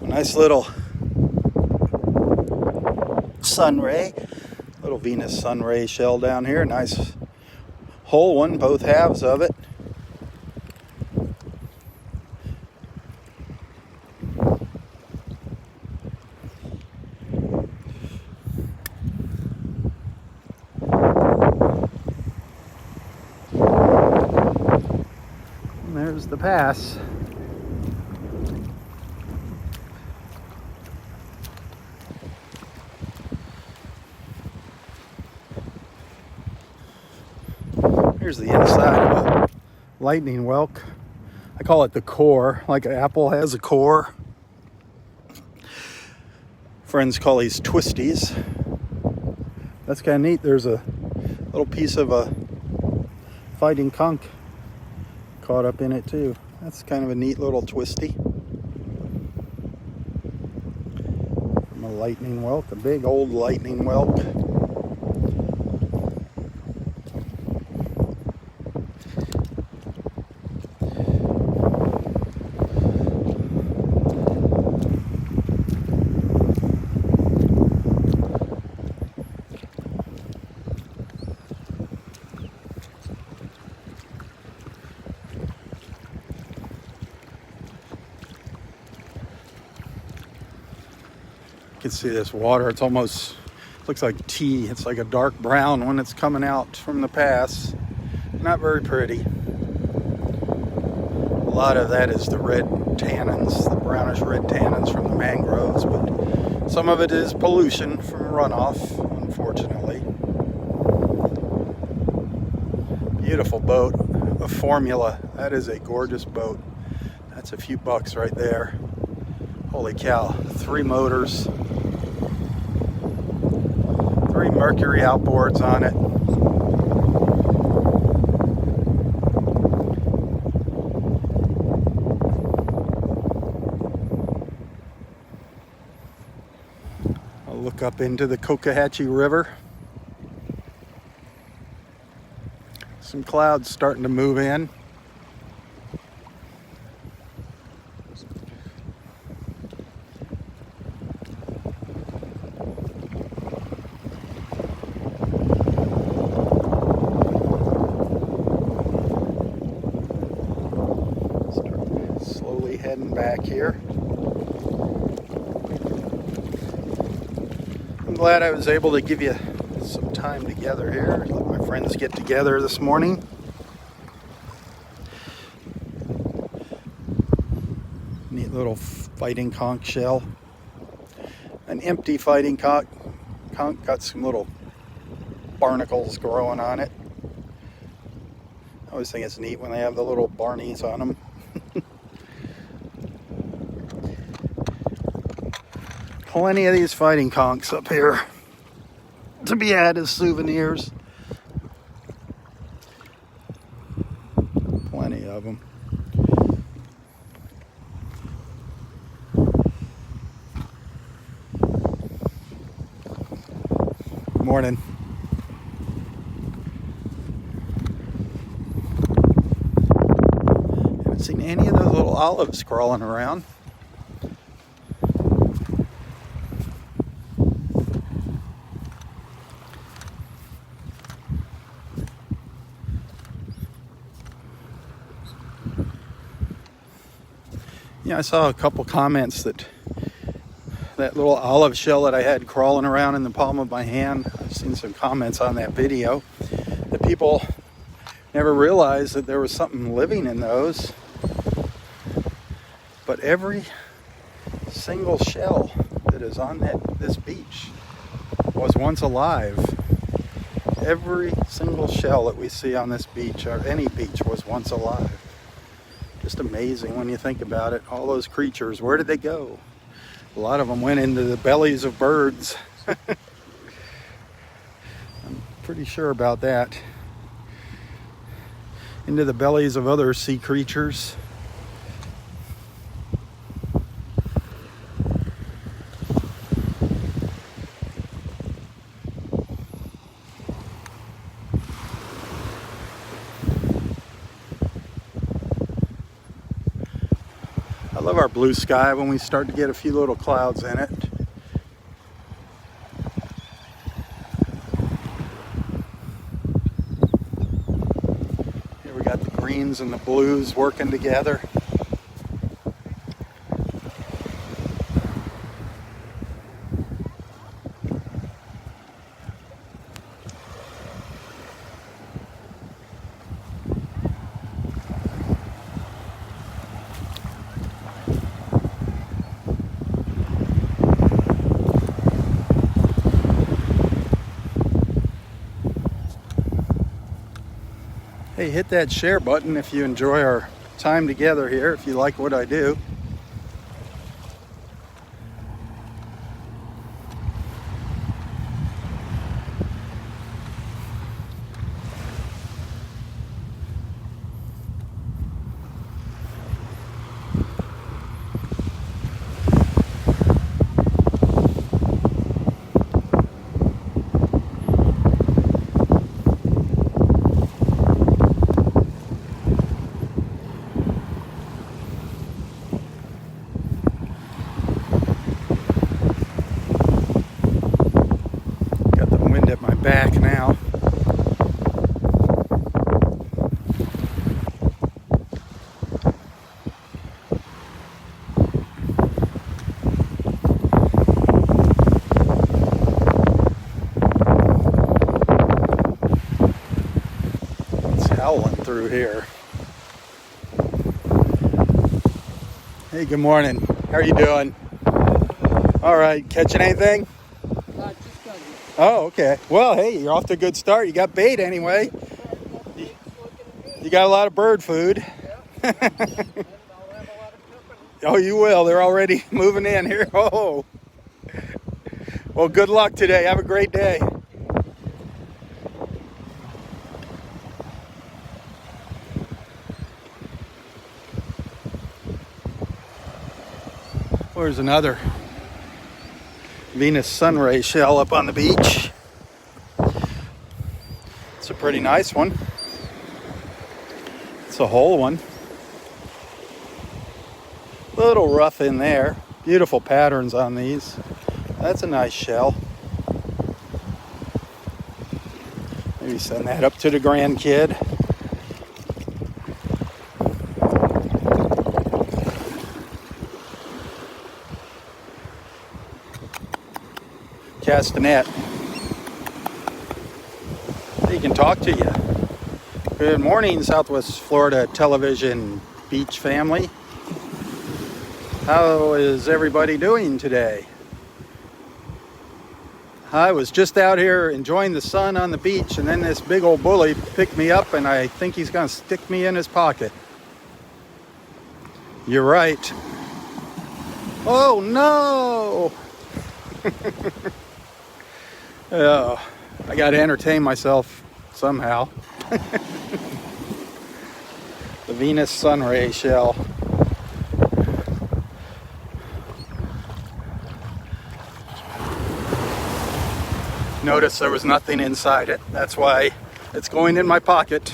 Nice little sun ray, little Venus sun ray shell down here. Nice whole one, both halves of it. And there's the pass. Here's the inside of a lightning whelk. I call it the core, like an apple has a core. Friends call these twisties. That's kind of neat. There's a little piece of a fighting conch caught up in it too. That's kind of a neat little twisty. From a lightning whelk, a big old lightning whelk. You can see this water. It's almost looks like tea. It's like a dark brown when it's coming out from the pass. Not very pretty. A lot of that is the red tannins, the brownish red tannins from the mangroves, but some of it is pollution from runoff, unfortunately. Beautiful boat, a Formula. That is a gorgeous boat. That's a few bucks right there. Holy cow, 3 motors, 3 Mercury outboards on it. I'll look up into the Cocohatchee River. Some clouds starting to move in. Slowly heading back here. I'm glad I was able to give you some time together here. Let my friends get together this morning. Neat little fighting conch shell. An empty fighting conch got some little barnacles growing on it. always think it's neat when they have the little Barneys on them. Plenty of these fighting conchs up here to be had as souvenirs. Plenty of them. Morning. Haven't seen any of those little olives crawling around. Yeah, I saw a couple comments that little olive shell that I had crawling around in the palm of my hand, I've seen some comments on that video that people never realized that there was something living in those. But every single shell that is on this beach was once alive. Every single shell that we see on this beach, or any beach, was once alive. Just amazing when you think about it. All those creatures, where did they go? A lot of them went into the bellies of birds. I'm pretty sure about that. Into the bellies of other sea creatures. I love our blue sky when we start to get a few little clouds in it. Here we got the greens and the blues working together. Hey, hit that share button if you enjoy our time together here, if you like what I do. Back now. It's howling through here. Hey, good morning. How are you doing? All right, catching anything? Oh, okay. Well, hey, you're off to a good start. You got bait anyway. You got a lot of bird food. Oh, you will. They're already moving in here. Oh. Well, good luck today. Have a great day. There's another Venus sunray shell up on the beach. It's a pretty nice one. It's a whole one. A little rough in there. Beautiful patterns on these. That's a nice shell. Maybe send that up to the grandkid. Cast a net. He can talk to you. Good morning, Southwest Florida Television Beach family. How is everybody doing today? I was just out here enjoying the sun on the beach, and then this big old bully picked me up, and I think he's gonna stick me in his pocket. You're right. Oh no! Oh, I gotta entertain myself somehow. The Venus sunray shell. Notice there was nothing inside it. That's why it's going in my pocket.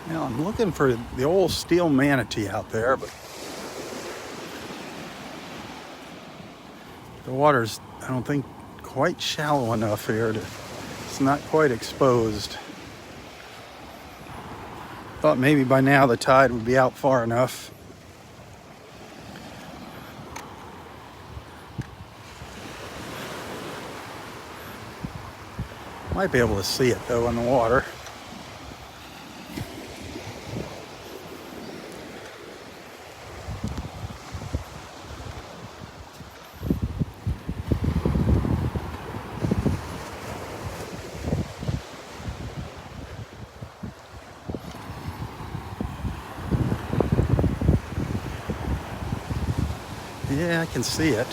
Now I'm looking for the old steel manatee out there, but the water's, I don't think, quite shallow enough here to, it's not quite exposed. Thought maybe by now the tide would be out far enough. Might be able to see it though in the water. Yeah, I can see it.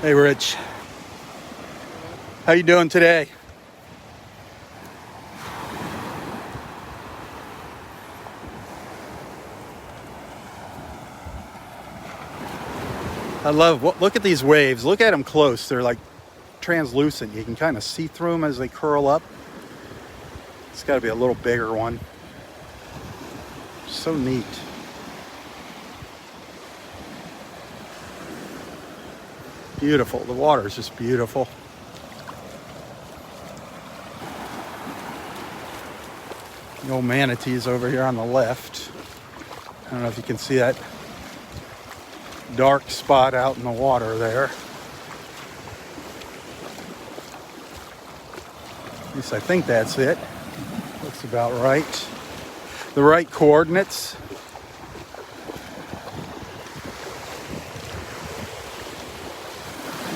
Hey, Rich. How you doing today? I love, look at these waves. Look at them close. They're like translucent. You can kind of see through them as they curl up. It's got to be a little bigger one. So neat. Beautiful. The water is just beautiful. The old manatees over here on the left. I don't know if you can see that dark spot out in the water there. At least I think that's it. Looks about right. The right coordinates.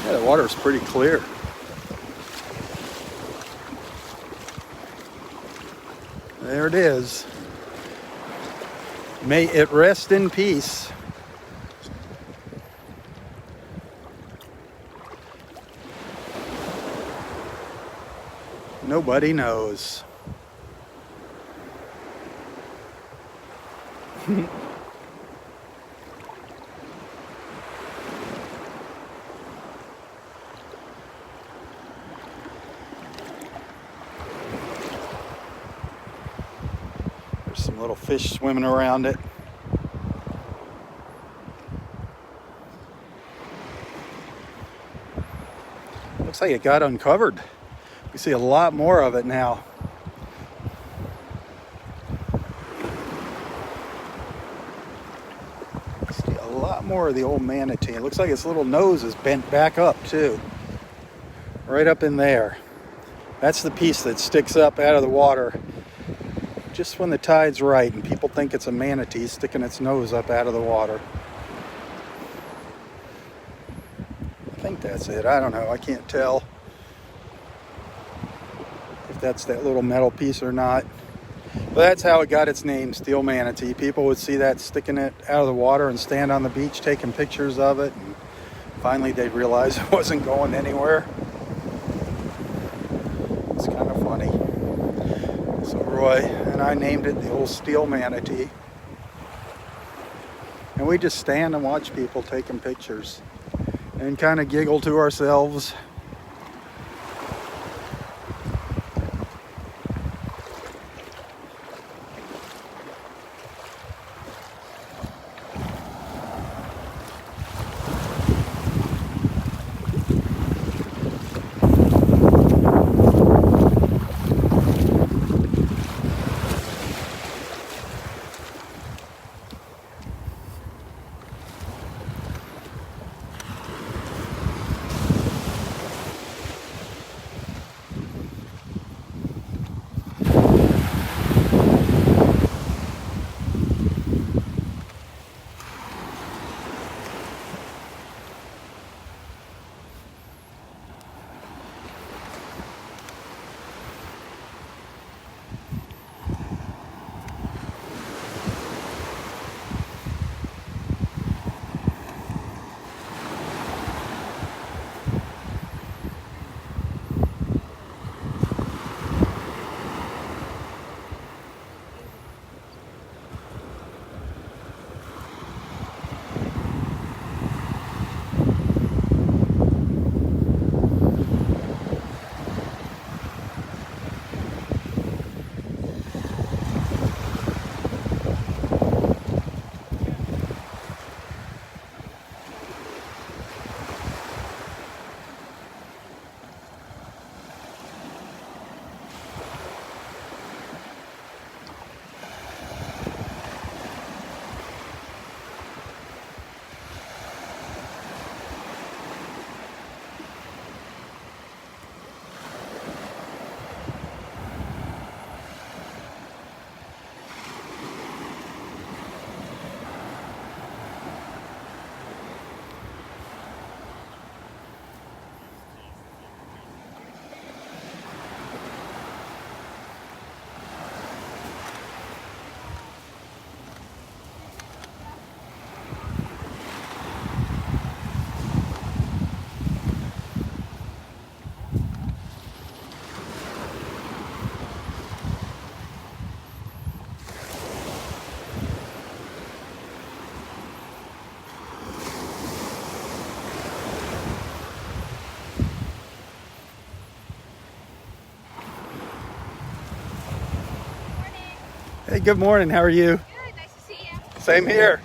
Yeah, the water is pretty clear. There it is. May it rest in peace. Nobody knows. There's some little fish swimming around it. Looks like it got uncovered. We see a lot more of it now. See a lot more of the old manatee. It looks like its little nose is bent back up too. Right up in there. That's the piece that sticks up out of the water just when the tide's right and people think it's a manatee sticking its nose up out of the water. I think that's it. I don't know. I can't tell if that's that little metal piece or not. But that's how it got its name, steel manatee. People would see that sticking it out of the water and stand on the beach taking pictures of it. And finally they'd realize it wasn't going anywhere. It's kind of funny. So Roy and I named it the old steel manatee. And we just stand and watch people taking pictures and kind of giggle to ourselves. Hey, good morning. How are you? Good, nice to see you. Same here.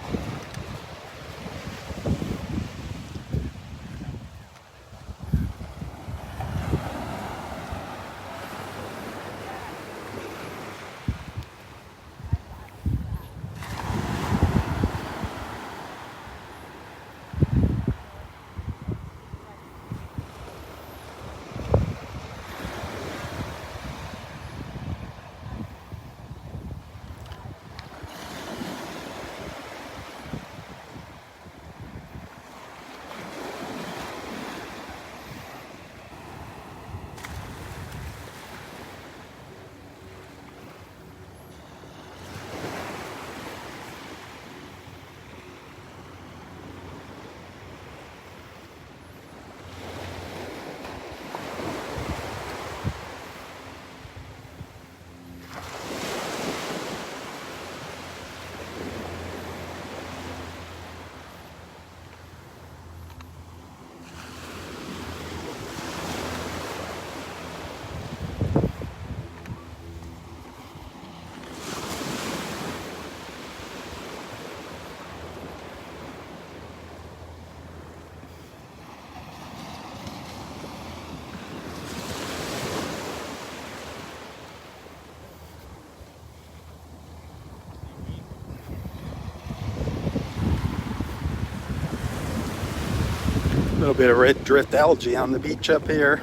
A little bit of red drift algae on the beach up here.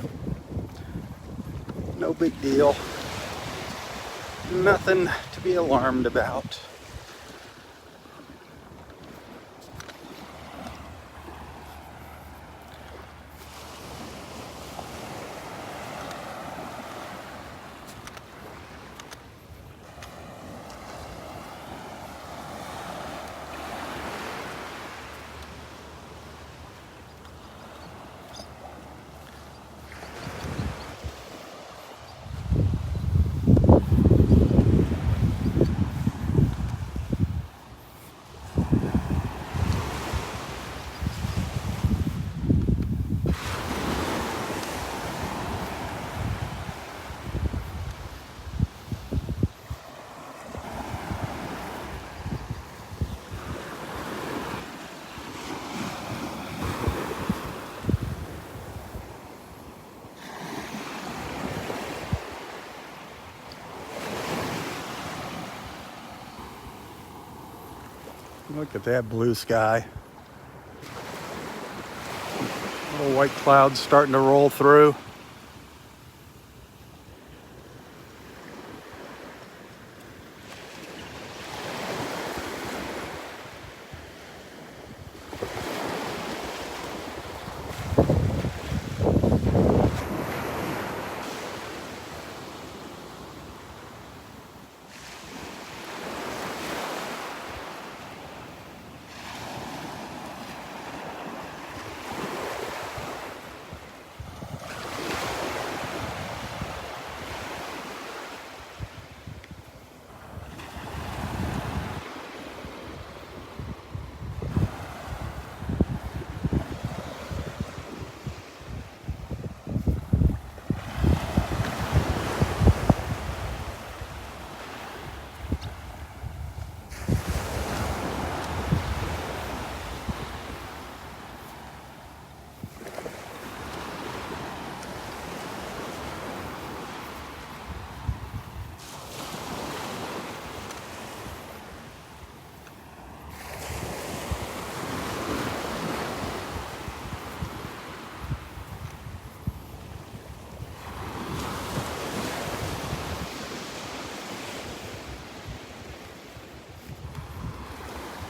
No big deal. Nothing to be alarmed about. Look at that blue sky. Little white clouds starting to roll through.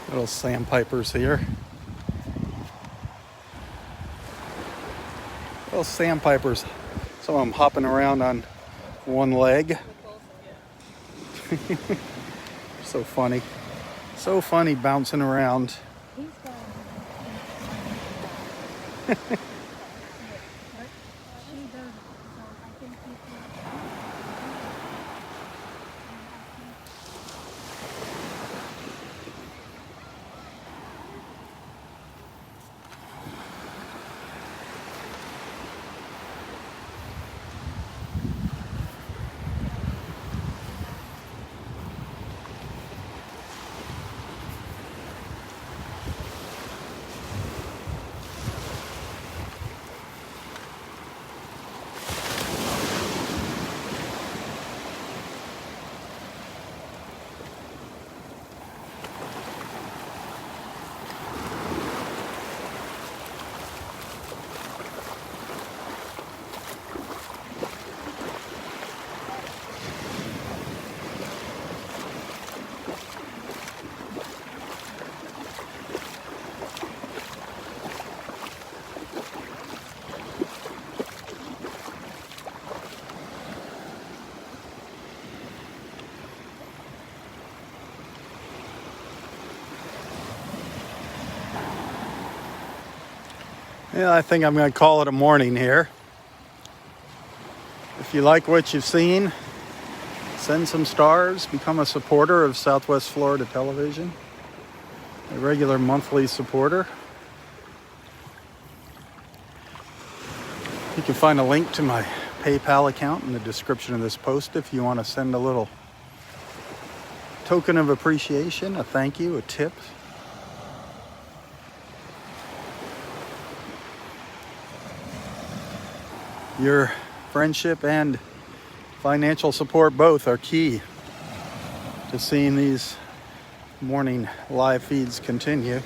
Little sandpipers here. Little sandpipers. Some of them hopping around on one leg. So funny. So funny bouncing around. Yeah, I think I'm going to call it a morning here. If you like what you've seen, send some stars, become a supporter of Southwest Florida Television, a regular monthly supporter. You can find a link to my PayPal account in the description of this post if you want to send a little token of appreciation, a thank you, a tip. Your friendship and financial support both are key to seeing these morning live feeds continue.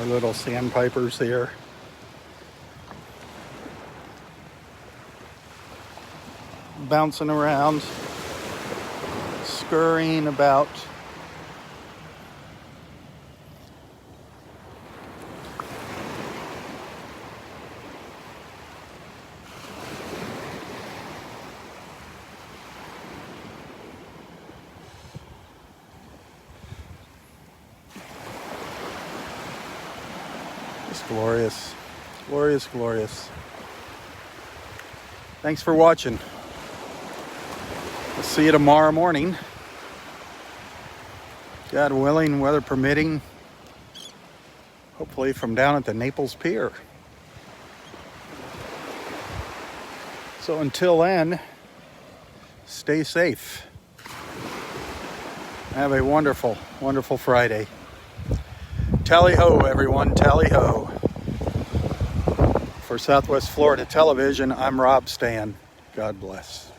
little sandpipers here. Bouncing around, scurrying about. It's glorious, glorious, glorious. Thanks for watching. We'll see you tomorrow morning. God willing, weather permitting. Hopefully from down at the Naples Pier. So until then, stay safe. Have a wonderful, wonderful Friday. Tally-ho, everyone, tally-ho. For Southwest Florida Television, I'm Robb Stan. God bless.